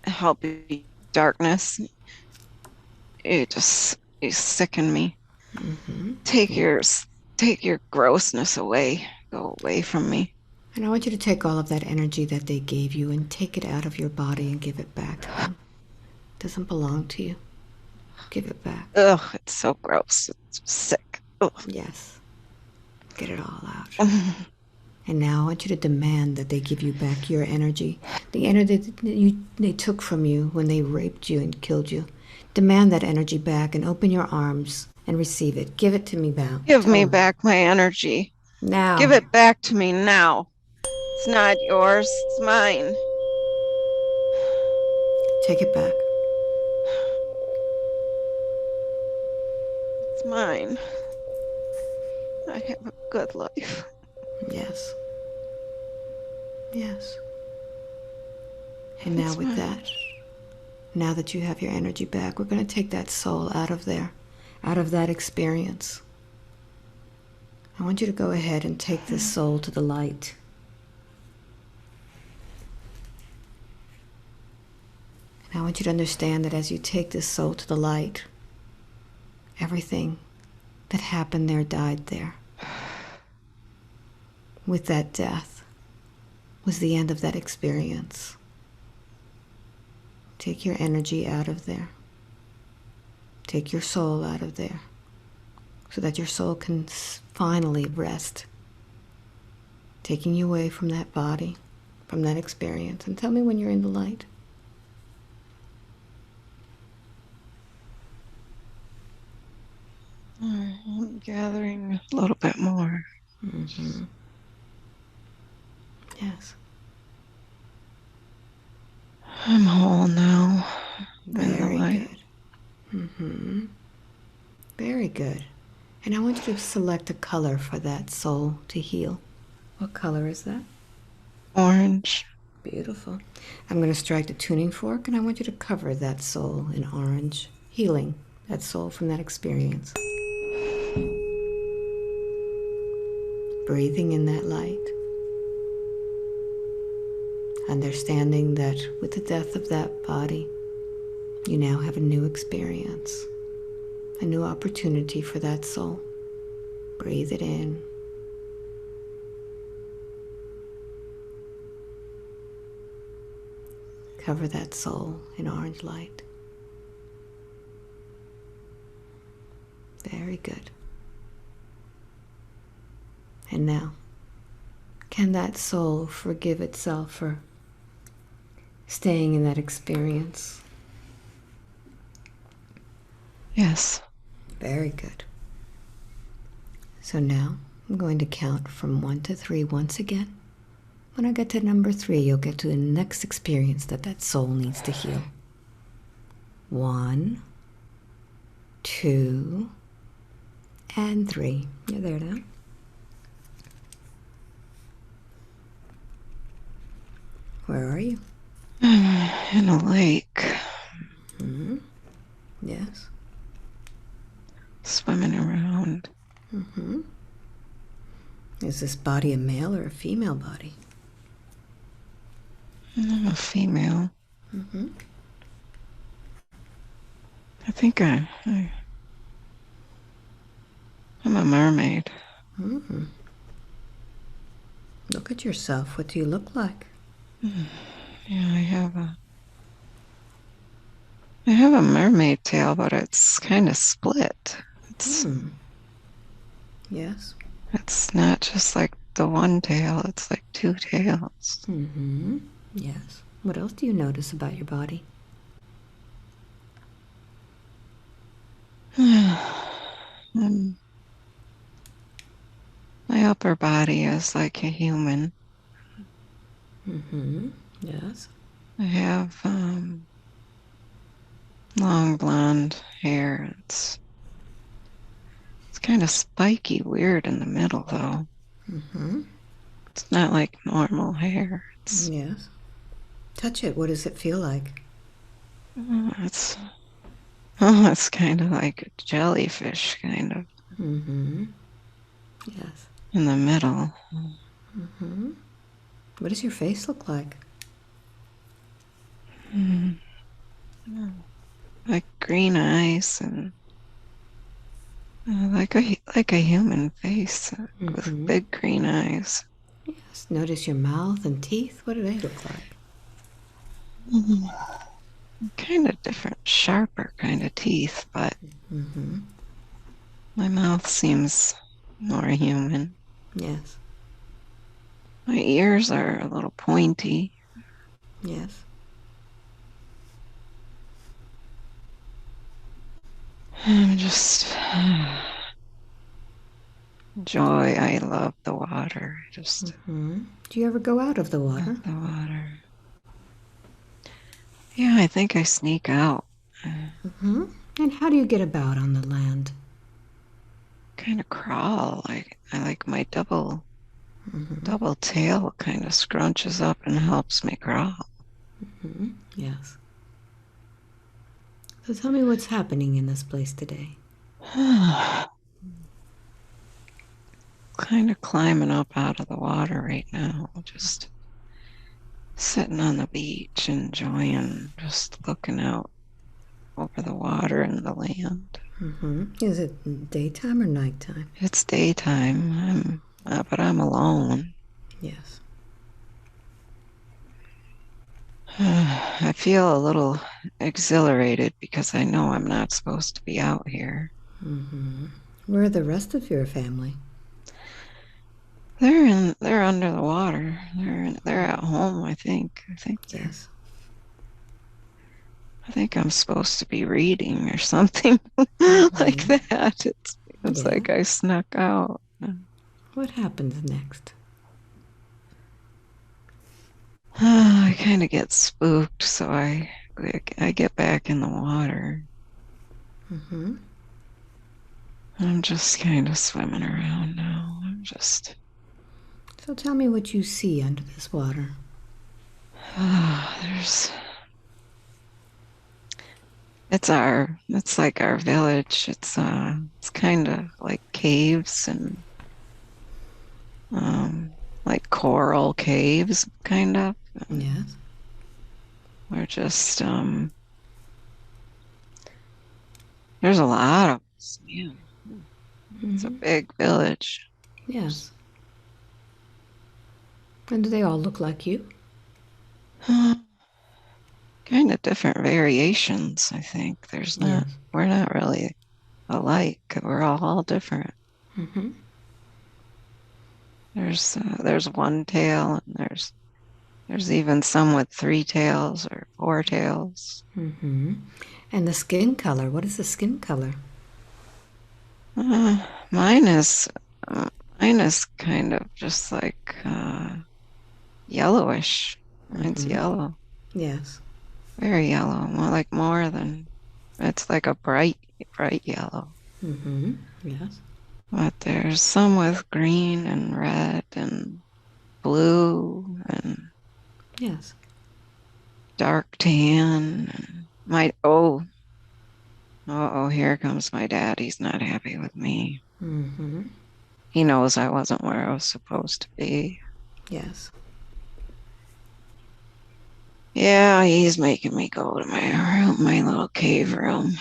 help you darkness. You sicken me. Take your take your grossness away. Go away from me. And I want you to take all of that energy that they gave you and take it out of your body and give it back to them. It doesn't belong to you. Give it back. Ugh, it's so gross. It's sick. Ugh. Yes. Get it all out. And now I want you to demand that they give you back your energy. The energy that they took from you when they raped you and killed you. Demand that energy back and open your arms and receive it. Give it to me now. Give Tell me them. back my energy. Now. Give it back to me now. It's not yours. It's mine. Take it back. It's mine. I have a good life. Yes. Yes. And now That's with my that, now that you have your energy back, we're going to take that soul out of there, out of that experience. I want you to go ahead and take this soul to the light. And I want you to understand that as you take this soul to the light, everything that happened there died there. With that death was the end of that experience. Take your energy out of there. Take your soul out of there so that your soul can finally rest, taking you away from that body, from that experience. And tell me when you're in the light. I'm gathering a little bit more. Mm-hmm. Yes. I'm whole now in the Very light. good. Mm-hmm. Very good. And I want you to select a color for that soul to heal. What color is that? Orange. Beautiful. I'm going to strike the tuning fork and I want you to cover that soul in orange, healing that soul from that experience. Breathing in that light. Understanding that with the death of that body, you now have a new experience, a new opportunity for that soul. Breathe it in. Cover that soul in orange light. Very good. And now, can that soul forgive itself for staying in that experience? Yes. Very good. So now I'm going to count from 1 to 3 once again. When I get to number 3, you'll get to the next experience that soul needs to heal. 1, 2, and 3. You're there now. Where are you? In a lake. Mm-hmm. Yes. Swimming around. Mm-hmm. Is this body a male or a female body? I'm a female. Mm-hmm. I think I'm a mermaid. Mm-hmm. Look at yourself. What do you look like? Yeah, I have a mermaid tail, but it's kind of split. It's Hmm. Yes. it's not just like the one tail, it's like two tails. Mm-hmm. Yes. What else do you notice about your body? Um, my upper body is like a human. Mm-hmm. Yes. I have long blonde hair. It's kind of spiky, weird in the middle though. Mm-hmm. It's not like normal hair. Yes. Touch it. What does it feel like? It's oh, it's kind of like a jellyfish, kind of Mm-hmm. Yes. in the middle. Mm-hmm. What does your face look like? Mm, like green eyes and like a human face with Mm-hmm. big green eyes. Yes. Notice your mouth and teeth. What do they look like? Mm, kind of different, sharper kind of teeth, but Mm-hmm. my mouth seems more human. Yes. My ears are a little pointy. Yes. I'm just joy. I love the water. I just Mm-hmm. Do you ever go out of the love water? the water. Yeah, I think I sneak out. Mm-hmm. And how do you get about on the land? kind of crawl. I like my double tail kind of scrunches up and helps me crawl. Yes. So tell me what's happening in this place today. Kind of climbing up out of the water right now, just sitting on the beach, enjoying just looking out over the water and the land. Is it daytime or nighttime? It's daytime, but I'm alone. Yes. I feel a little exhilarated because I know I'm not supposed to be out here. Where are the rest of your family? They're under the water. They're at home, I think. Yes. I think I'm supposed to be reading or something like that. It's Yeah. like I snuck out. What happens next? I kind of get spooked, so I get back in the water. I'm just kind of swimming around now. So tell me what you see under this water. There's it's like our village. It's kind of like caves and like coral caves, kind of. Yes. We're just there's a lot of us. Man, it's a big village. Yes. And do they all look like you? Kind of different variations, I think. Yes. We're not really alike. We're all different. There's one tail, and there's even some with three tails or four tails. And the skin color. What is the skin color? Uh, mine is mine is kind of just like yellowish. Mine's yellow, Yes. very yellow, more than it's like a bright yellow. Yes. But there's some with green and red and blue and Yes. dark tan. And here comes my dad. He's not happy with me. He knows I wasn't where I was supposed to be. Yes. Yeah, he's making me go to my room, my little cave room.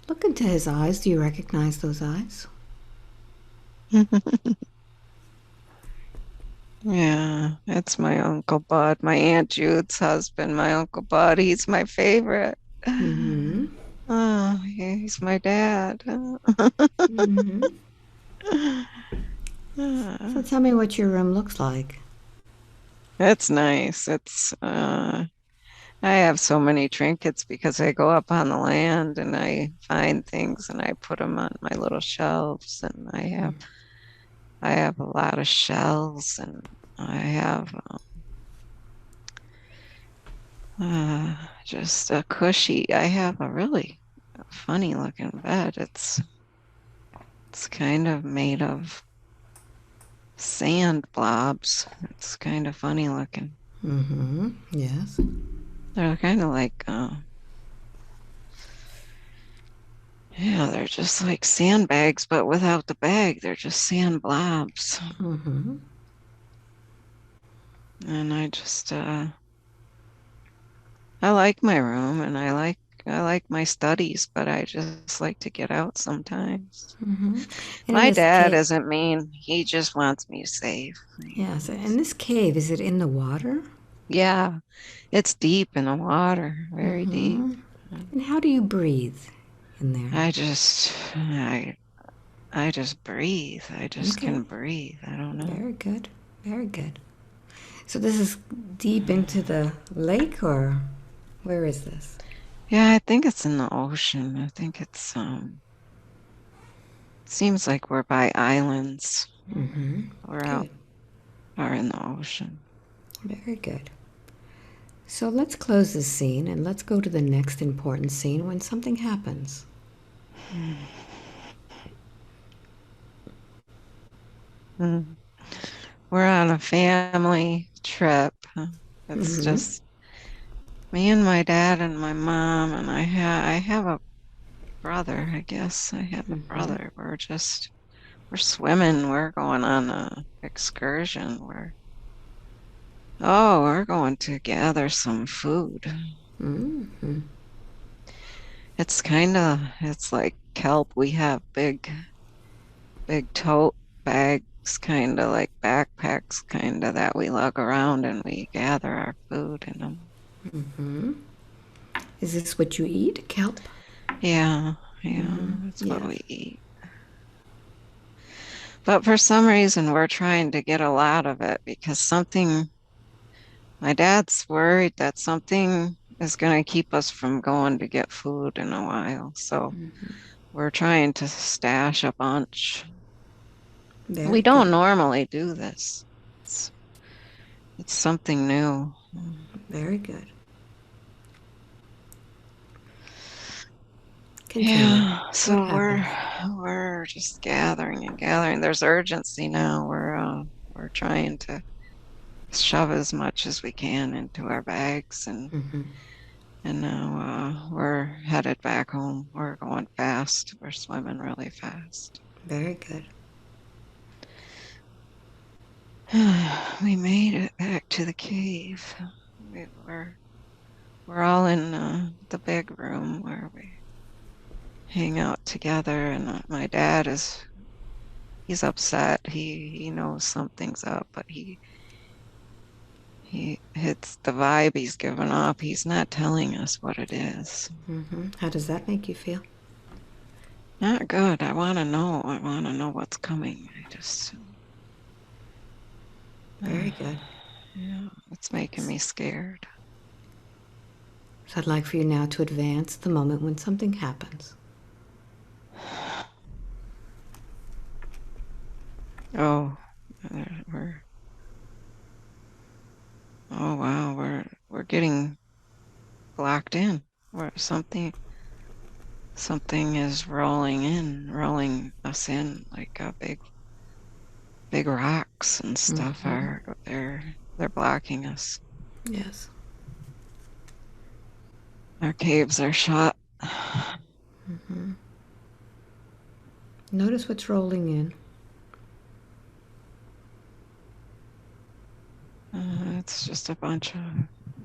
Look into his eyes. Do you recognize those eyes? Yeah, it's my Uncle Bud, my Aunt Jude's husband, my Uncle Bud. He's my favorite. Oh, he's my dad. So tell me what your room looks like. It's nice. I have so many trinkets because I go up on the land and I find things and I put them on my little shelves and I have a lot of shells and I have just a cushy. I have a really funny looking bed. It's kind of made of sand blobs. It's kind of funny looking. Yes. They're kind of like yeah, they're just like sandbags, but without the bag. They're just sand blobs. And I like my room and I like my studies, but I just like to get out sometimes. And in My this dad cave, isn't mean. He just wants me safe. yes, in this cave, is it in the water? Yeah, it's deep in the water, very deep. And how do you breathe in there? I just I just breathe. I just Okay, can breathe. I don't know. very good, very good. So this is deep into the lake, or where is this? Yeah, I think it's in the ocean. I think it's seems like we're by islands. We're out Good, are in the ocean. very good. So let's close this scene and let's go to the next important scene when something happens. Mm. We're on a family trip. It's Mm-hmm. just me and my dad and my mom, and I have a brother, I guess. I have a Mm-hmm. brother. We're swimming. We're going on a excursion. We're going to gather some food. Mm-hmm. It's like kelp. We have big tote bags, kind of like backpacks, kind of that we lug around and we gather our food in them. Mm-hmm. Is this what you eat, kelp? Yeah, Mm-hmm. yeah, that's what Yes. we eat. But for some reason, we're trying to get a lot of it because my dad's worried that something is going to keep us from going to get food in a while. So we're trying to stash a bunch. We Very don't good. normally do this. It's, it's something new. Very good. Continue. Yeah, What so happens? we're just gathering and gathering. There's urgency now. We're trying to shove as much as we can into our bags Mm-hmm. and now we're headed back home. We're going fast. We're swimming really fast. Very good. We made it back to the cave. We're all in the big room where we hang out together, and my dad is he's upset. He knows something's up, but he hits the vibe he's given off. He's not telling us what it is. Mm-hmm. How does that make you feel? Not good. I want to know. I want to know what's coming. Very Uh, good. yeah, it's making me scared. So I'd like for you now to advance the moment when something happens. Oh, we're oh wow, we're getting blocked in. Where something is rolling us in like a big rocks and stuff Mm-hmm. are they're blocking us. Yes. Our caves are shut. Mm-hmm. Notice what's rolling in. It's just a bunch of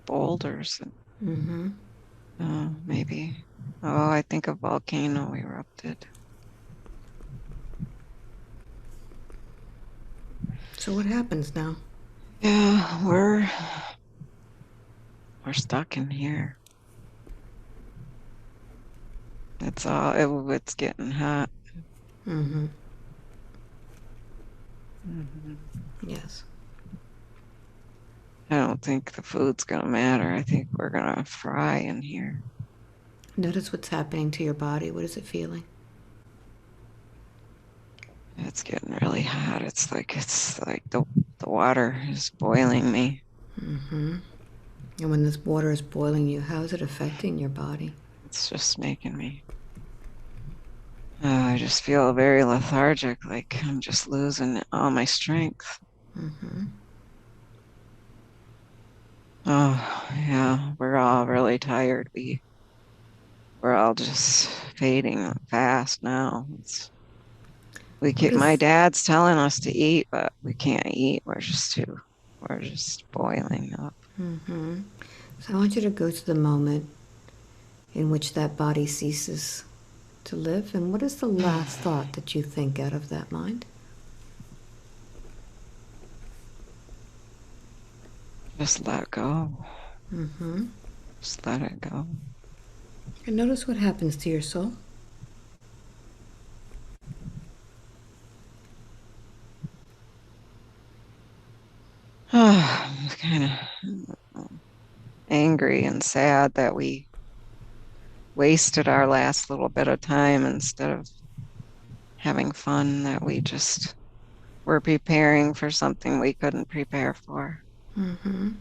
boulders. Mm-hmm. Maybe. Oh, I think a volcano erupted. So what happens now? Yeah, we're stuck in here. It's getting hot. Mm-hmm. Hmm. Yes. I don't think the food's gonna matter. I think we're gonna fry in here. Notice what's happening to your body. What is it feeling? It's getting really hot. It's like the water is boiling me. Mm-hmm. And when this water is boiling you, how is it affecting your body? It's just making me. I just feel very lethargic, like I'm just losing all my strength. Mm-hmm. Oh, yeah, we're all really tired. We're all just fading fast now. What My is dad's telling us to eat, but we can't eat. We're just boiling up. Mm-hmm. So I want you to go to the moment in which that body ceases to live. And what is the last thought that you think out of that mind? Just let go. Mm-hmm. Just let it go. And notice what happens to your soul. I'm kind of angry and sad that we wasted our last little bit of time instead of having fun, that we just were preparing for something we couldn't prepare for. Mm-hmm.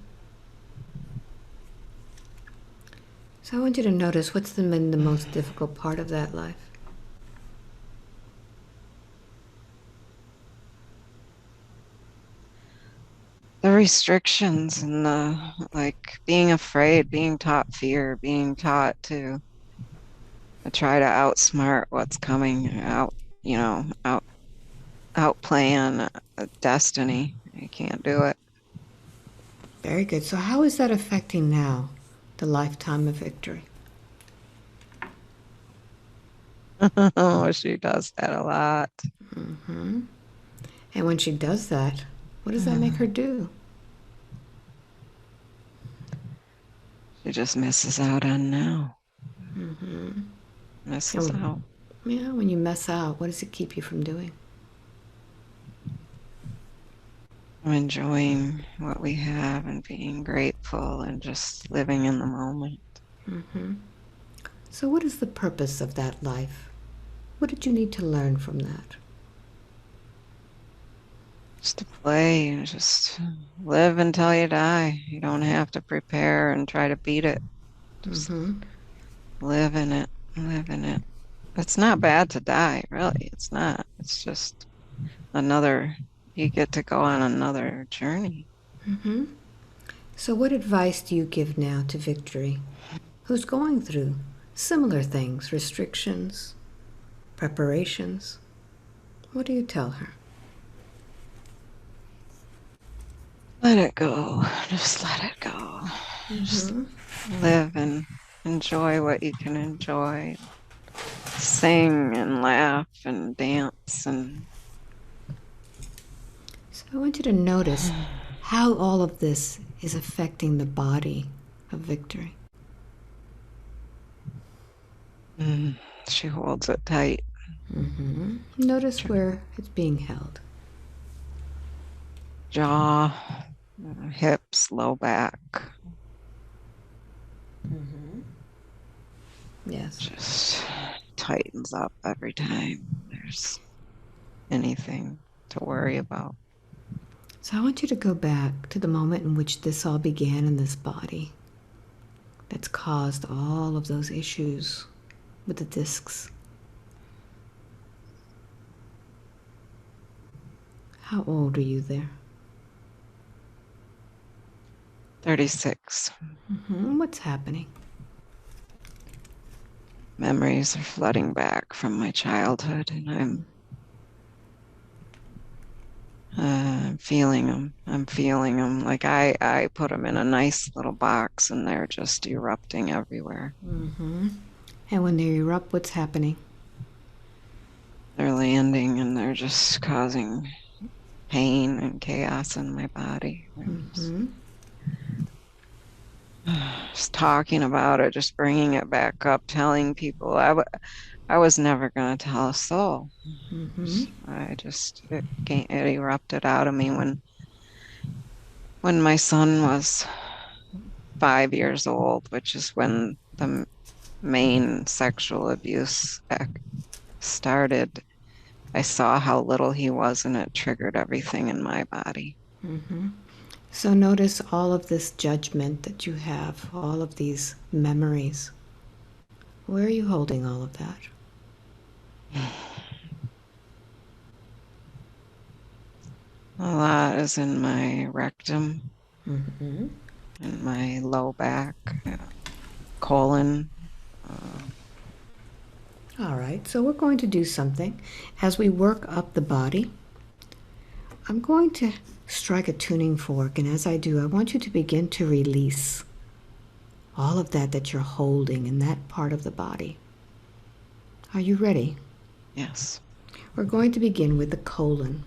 So I want you to notice what's been the most difficult part of that life. the restrictions and the like being afraid, being taught fear, being taught to try to outsmart what's coming out, outplan destiny. You can't do it. Very good. So how is that affecting now the lifetime of victory? Oh, she does that a lot. And when she does that, what does that make her do? She just misses out on now. Misses And out. yeah, when you mess out, what does it keep you from doing? Enjoying what we have and being grateful and just living in the moment. So what is the purpose of that life? What did you need to learn from that? Just to play and just live until you die. You don't have to prepare and try to beat it. Just live in it, live in it. It's not bad to die, really. It's not. It's just another, you get to go on another journey. So what advice do you give now to Victory, who's going through similar things, restrictions, preparations? What do you tell her? Let it go. Just let it go. Just live and enjoy what you can enjoy. Sing and laugh and dance and So I want you to notice how all of this is affecting the body of Victory. she holds it tight. Notice where it's being held. Jaw, hips, low back. Yes. Just tightens up every time there's anything to worry about. So I want you to go back to the moment in which this all began in this body that's caused all of those issues with the discs. How old are you there? 36. What's happening? Memories are flooding back from my childhood, and I'm feeling them. I'm feeling them. Like I put them in a nice little box, and they're just erupting everywhere. And when they erupt, what's happening? They're landing, and they're just causing pain and chaos in my body. Just talking about it, just bringing it back up, telling people I was never going to tell a soul. It erupted out of me when my son was 5 years old, which is when the main sexual abuse started. I saw how little he was, and it triggered everything in my body. So notice all of this judgment that you have, all of these memories. Where are you holding all of that? A lot is in my rectum, in my low back, colon. All right, so we're going to do something. As we work up the body, I'm going to strike a tuning fork, and as I do, I want you to begin to release all of that you're holding in that part of the body. Are you ready? Yes. We're going to begin with the colon.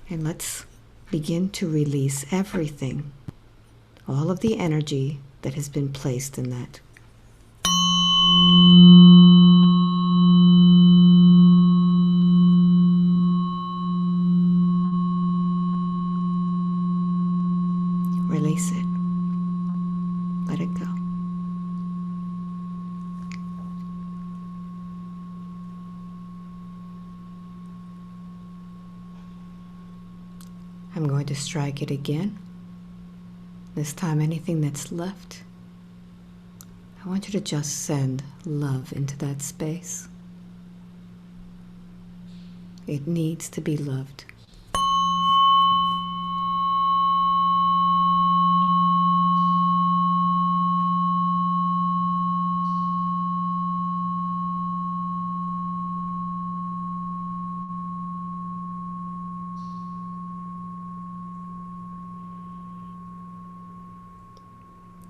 And let's begin to release everything, all of the energy that has been placed in that. Release it. Let it go. I'm going to strike it again. This time, anything that's left, I want you to just send love into that space. It needs to be loved.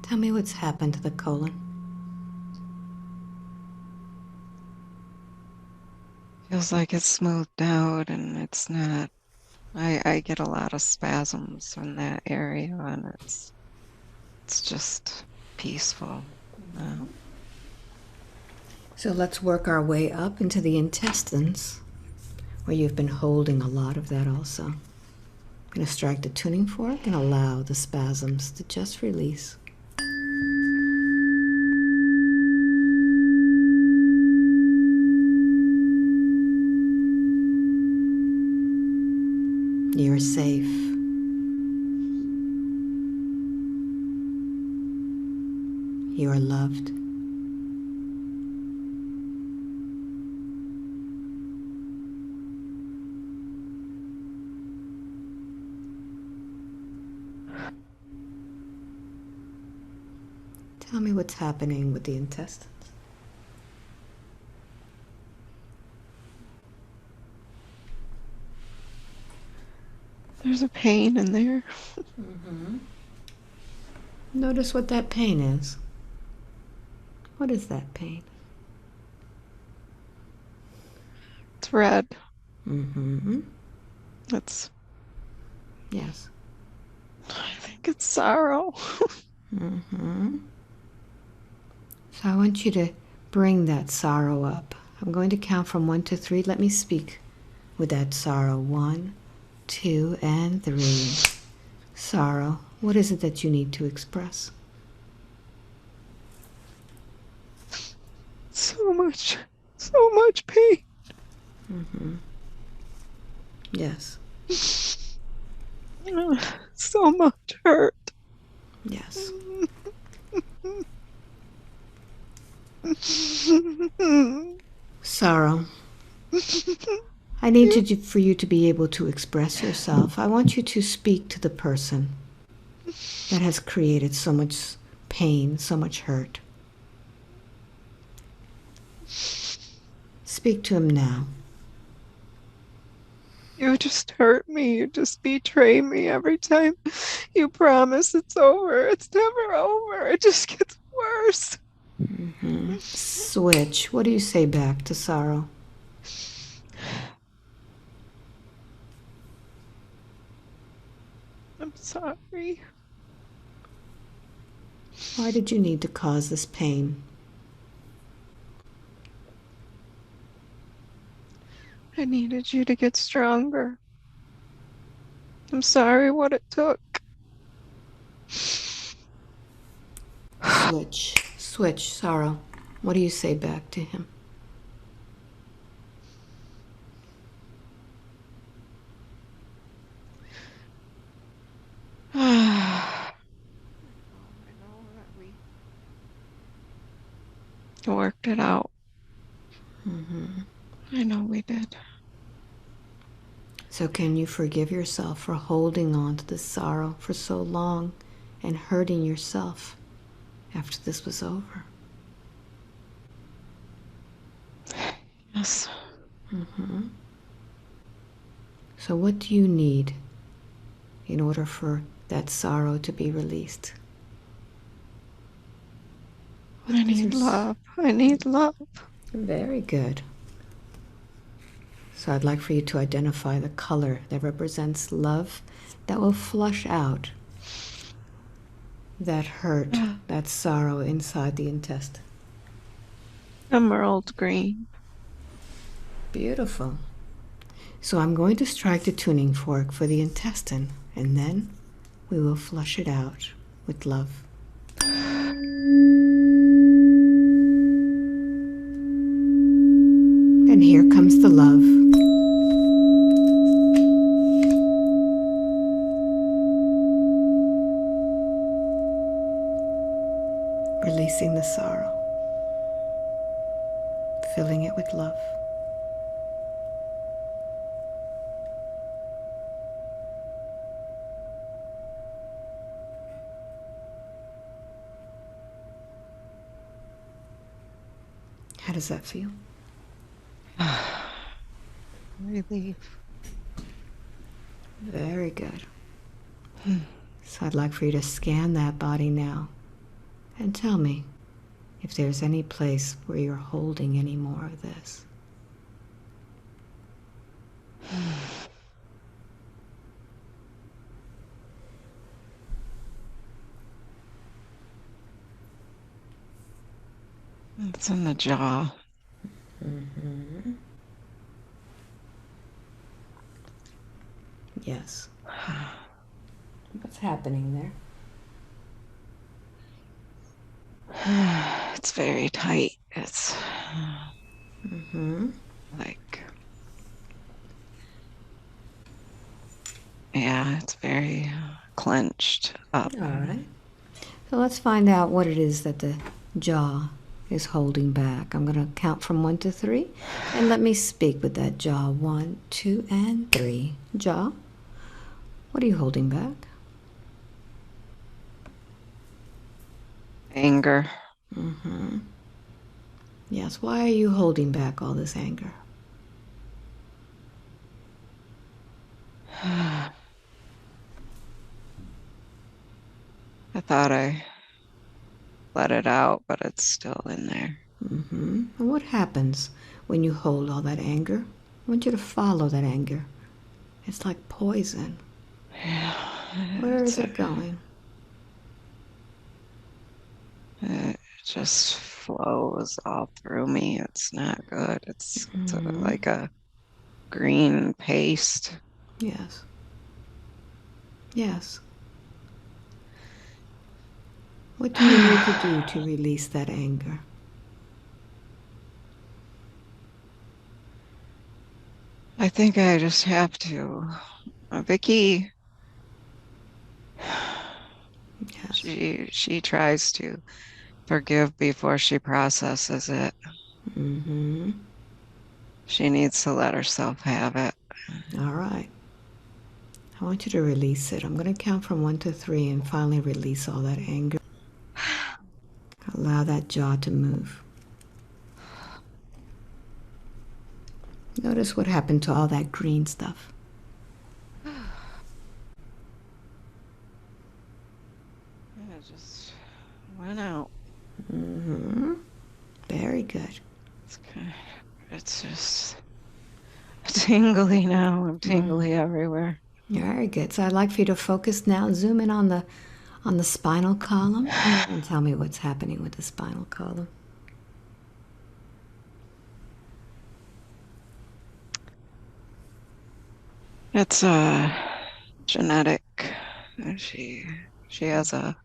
Tell me what's happened to the colon. Feels like it's smoothed out and it's not. I get a lot of spasms in that area and it's just peaceful now. So let's work our way up into the intestines, where you've been holding a lot of that also. I'm going to strike the tuning fork and allow the spasms to just release. You're safe. You are loved. Tell me what's happening with the intestines. There's a pain in there. Notice what that pain is. What is that pain? It's red. Mm-hmm. It's, Yes. I think it's sorrow. Mm-hmm. So I want you to bring that sorrow up. I'm going to count from 1 to 3. Let me speak with that sorrow. 1, 2, and 3. Sorrow, what is it that you need to express? So much pain. Mm-hmm. Yes. So much hurt. Yes. Sorrow. I need for you to be able to express yourself. I want you to speak to the person that has created so much pain, so much hurt. Speak to him now. You just hurt me. You just betray me every time you promise it's over. It's never over. It just gets worse. Mm-hmm. Switch. What do you say back to sorrow? I'm sorry. Why did you need to cause this pain? I needed you to get stronger. I'm sorry what it took. Switch. Switch, sorrow. What do you say back to him? I know that we worked it out. Mm-hmm. I know we did. So can you forgive yourself for holding on to this sorrow for so long and hurting yourself after this was over? Yes. Mm-hmm. So what do you need in order for that sorrow to be released? I need love. I need love. Very good. So I'd like for you to identify the color that represents love that will flush out that hurt, that sorrow inside the intestine. Emerald green. Beautiful. So I'm going to strike the tuning fork for the intestine, and then we will flush it out with love. And here comes the love. Releasing the sorrow. Filling it with love. How does that feel? Relief. Very good. So I'd like for you to scan that body now And tell me if there's any place where you're holding any more of this. It's in the jaw. Yes. What's happening there? It's very tight. It's Mm-hmm. like, yeah, it's very clenched up. All right. So let's find out what it is that the jaw is holding back. I'm going to count from 1 to 3, and let me speak with that jaw. 1, 2, and 3. Jaw, what are you holding back? Anger. Mm-hmm. Yes, why are you holding back all this anger? I thought I let it out, but it's still in there. Mm-hmm. And what happens when you hold all that anger? I want you to follow that anger. It's like poison. Yeah, Where is it going? it just flows all through me. It's not good. It's Mm-hmm. like a green paste. Yes. Yes. What do you need to do to release that anger? I think I just have to. Vicky, Yes. she tries to forgive before she processes it. Mm-hmm. She needs to let herself have it. All right. I want you to release it. I'm going to count from 1 to 3 and finally release all that anger. Allow that jaw to move. Notice what happened to all that green stuff. It just went out. Mm-hmm. Very good. It's just tingly now. I'm tingly everywhere. Very good. So I'd like for you to focus now. Zoom in on the spinal column and tell me what's happening with the spinal column. It's genetic. She she has a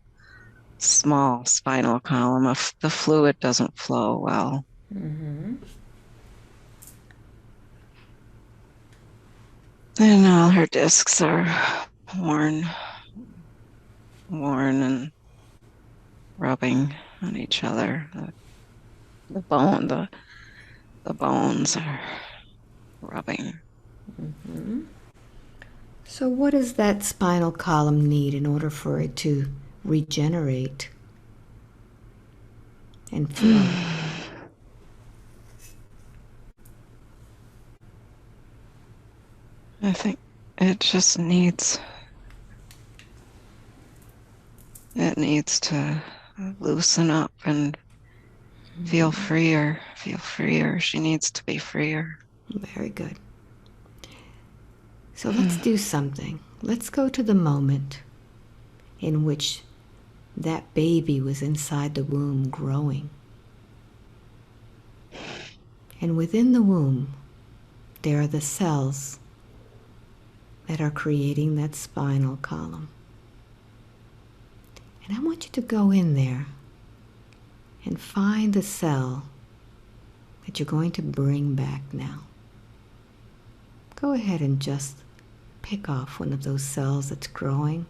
small spinal column. The fluid doesn't flow well. Mm-hmm. And all her discs are worn, worn and rubbing on each other. The bone, the bones are rubbing. So what does that spinal column need in order for it to regenerate and flow? I think it just needs to loosen up and feel freer, feel freer. She needs to be freer. Very good. So let's do something. Let's go to the moment in which that baby was inside the womb growing. And within the womb, there are the cells that are creating that spinal column. And I want you to go in there and find the cell that you're going to bring back now. Go ahead and just pick off one of those cells that's growing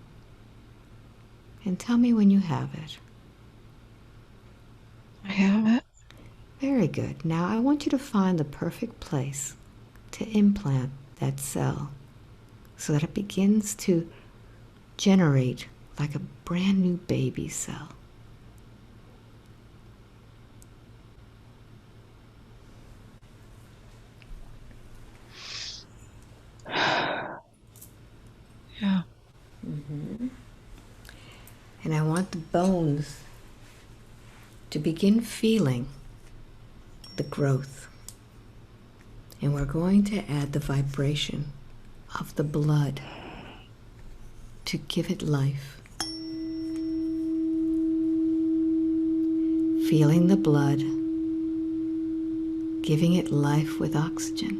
and tell me when you have it. I have it. Very good. Now I want you to find the perfect place to implant that cell so that it begins to generate like a brand new baby cell. Yeah. And I want the bones to begin feeling the growth. And we're going to add the vibration of the blood to give it life. Feeling the blood, giving it life with oxygen,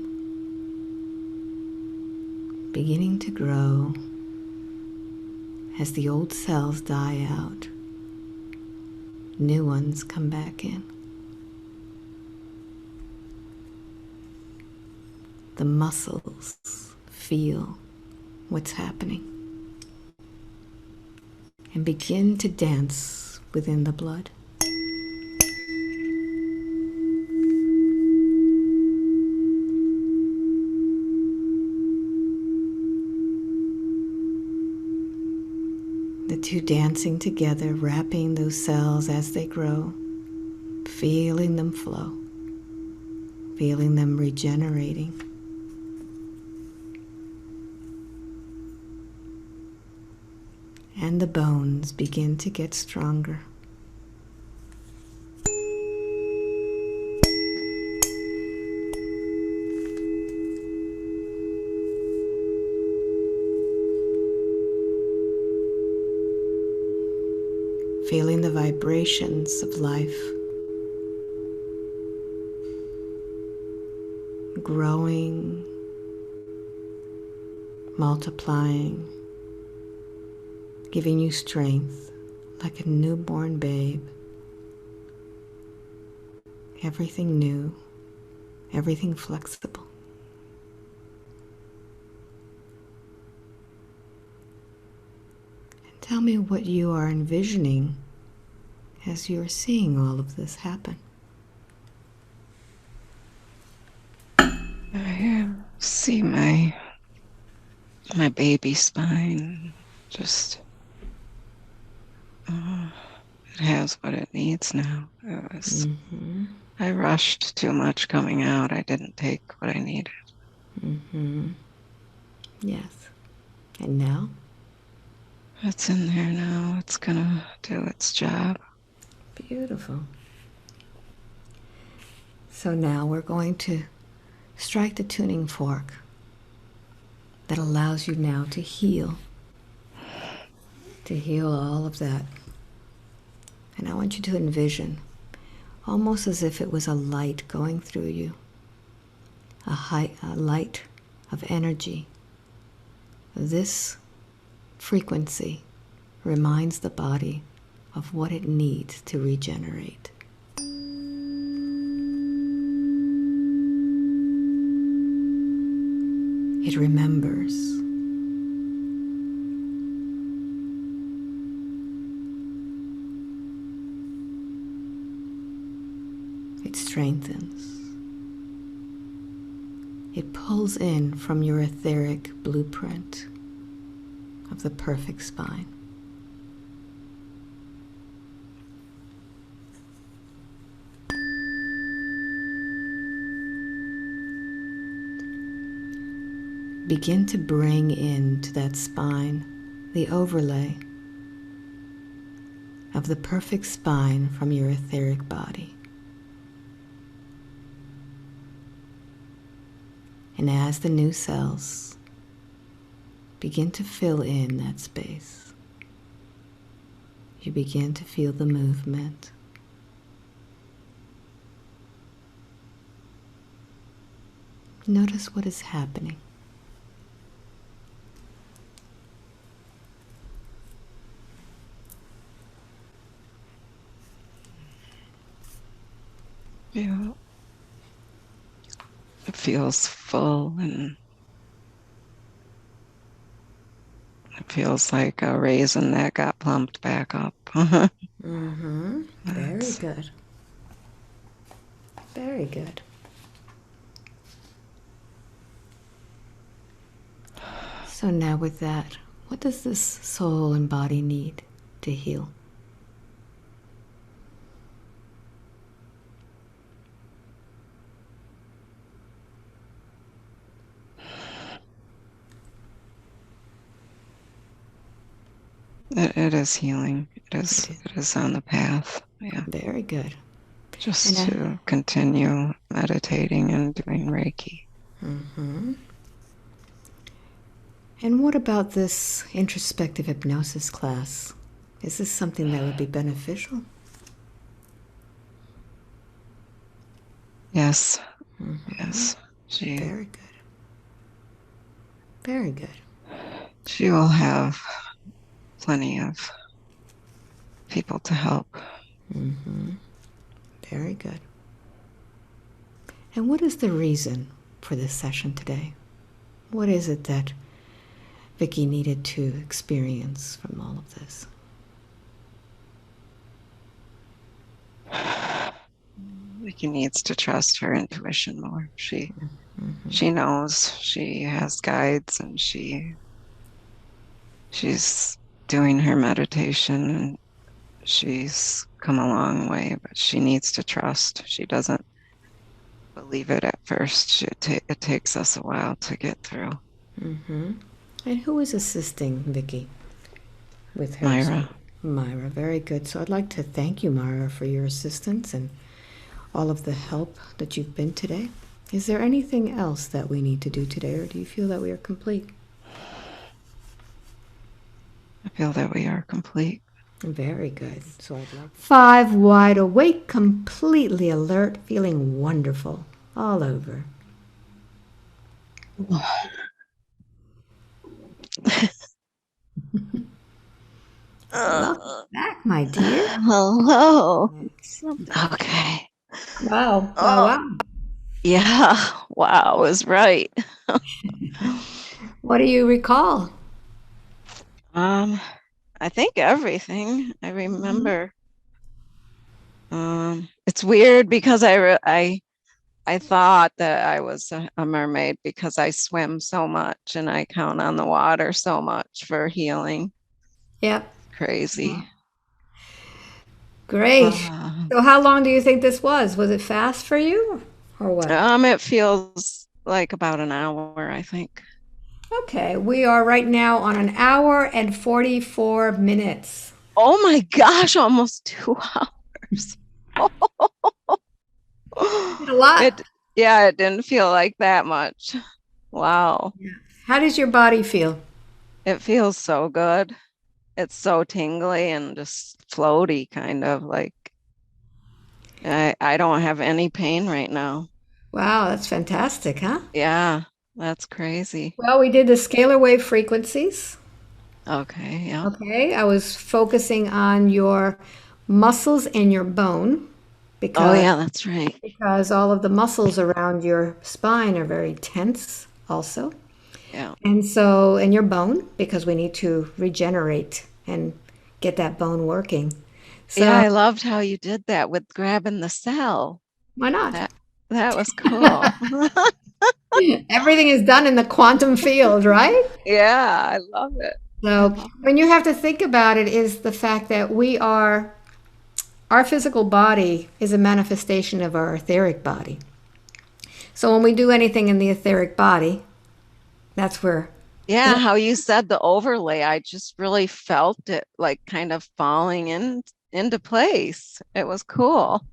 beginning to grow as the old cells die out, new ones come back in. The muscles feel what's happening and begin to dance within the blood. The two dancing together, wrapping those cells as they grow, feeling them flow, feeling them regenerating. And the bones begin to get stronger. Feeling the vibrations of life growing, multiplying, giving you strength like a newborn babe. Everything new, everything flexible. And tell me what you are envisioning as you are seeing all of this happen. I see my baby spine. Just it has what it needs now. I rushed too much coming out. I didn't take what I needed. Yes. And now? It's in there now. It's gonna do its job. Beautiful. So now we're going to strike the tuning fork that allows you now to heal all of that. And I want you to envision, almost as if it was a light going through you, a light of energy. This frequency reminds the body of what it needs to regenerate. It remembers. It strengthens. It pulls in from your etheric blueprint of the perfect spine. Begin to bring into that spine the overlay of the perfect spine from your etheric body. And as the new cells begin to fill in that space, you begin to feel the movement. Notice what is happening. Yeah. It feels full, and it feels like a raisin that got plumped back up. Very good. Very good. So now with that, what does this soul and body need to heal? It is healing. It is. It is on the path. Yeah. Very good. And Just to continue meditating and doing Reiki. and what about this introspective hypnosis class? Is this something that would be beneficial? Yes. Yes. She Very good. Very good. she will have plenty of people to help. Very good. And what is the reason for this session today? What is it that Vicky needed to experience from all of this? Vicky needs to trust her intuition more. She knows, she has guides, and she's doing her meditation, and she's come a long way, but she needs to trust. She doesn't believe it at first. It takes us a while to get through. And who is assisting Vicky with her? Myra. Myra, very good. So I'd like to thank you, Myra, for your assistance and all of the help that you've been today. Is there anything else that we need to do today, or do you feel that we are complete? I feel that we are complete. Very good. So I'd like 5 wide awake, completely alert, feeling wonderful all over. Welcome back, my dear. Hello. Okay. Wow. Wow, Oh, wow. yeah. Wow, was right. What do you recall? Um, I think everything. I remember. It's weird because I thought that I was a mermaid because I swim so much and I count on the water so much for healing. Yep. Crazy. Great. Uh, So how long do you think this was? Was it fast for you or what? it feels like about an hour, I think. Okay, we are right now on an hour and 44 minutes. Oh my gosh, almost 2 hours. Did a lot. It, yeah, it didn't feel like that much. Wow. How does your body feel? It feels so good. It's so tingly and just floaty, kind of like I don't have any pain right now. Wow, that's fantastic, huh? Yeah, that's crazy. Well, we did the scalar wave frequencies. Okay, yeah. Okay, I was focusing on your muscles and your bone Oh, because yeah, that's right. all of the muscles around your spine are very tense also. Yeah. And so, and your bone, because we need to regenerate and get that bone working. Yeah, So, I loved how you did that with grabbing the cell. why not? That that was cool. Everything is done in the quantum field, right? Yeah, I love it. I So, love when you have to think about it, is the fact that our physical body is a manifestation of our etheric body. So, when we do anything in the etheric body, that's where Yeah, how you said the overlay, I just really felt it like kind of falling into place. It was cool.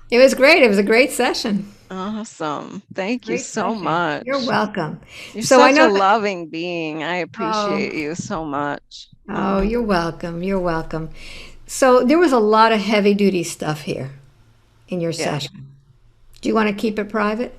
it was great. It was a great session. Awesome. Thank you Great so session. You're much. welcome. You're So, I such a know that. loving being. I Oh, appreciate you so much. oh, you're welcome. You're welcome. So there was a lot of heavy duty stuff here in your Yeah. session. Do you want to keep it private?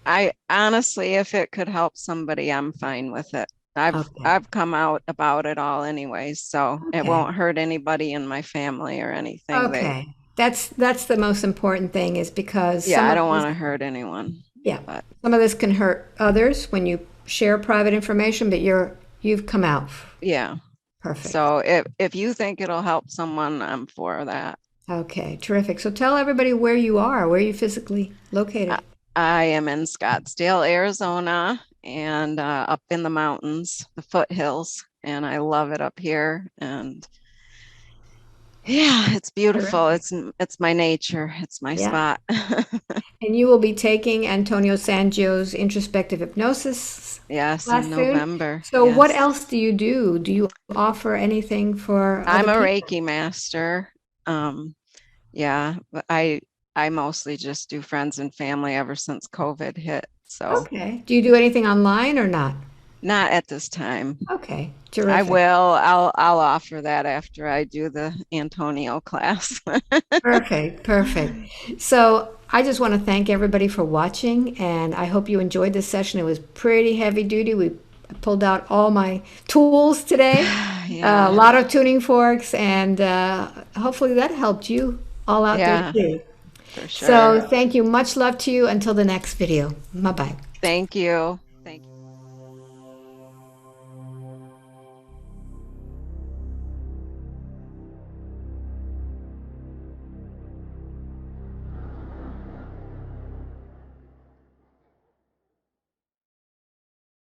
I honestly, if it could help somebody, I'm fine with it. Okay. I've come out about it all anyways, so it Okay. won't hurt anybody in my family or anything. Okay. That's the most important thing is because Yeah, some I of don't this, want to hurt anyone. yeah, But some of this can hurt others when you share private information, but you've come out yeah. perfect. So if you think it'll help someone, I'm for that. Okay, terrific. So tell everybody where you are, where you physically I, located. I am in Scottsdale, Arizona, and up in the mountains, the foothills, and I love it up here. And Yeah, it's beautiful. Terrific. It's my nature. It's my Yeah. spot. And you will be taking Antonio Sangio's introspective hypnosis Yes, in class soon. November. So what Yes. else do you do? Do you offer anything for other I'm a people? Reiki master. Um, yeah, but I mostly just do friends and family ever since COVID hit. So Okay. Do you do anything online or not? not at this time. Okay. I Terrific. will. I'll offer that after I do the Antonio class. Perfect. Perfect. So I just want to thank everybody for watching, and I hope you enjoyed this session. It was pretty heavy duty. We pulled out all my tools today, a Yeah. lot of tuning forks, and hopefully that helped you all out there Yeah, too. for sure. So thank you. Much love to you. Until the next video. Bye bye. Thank you.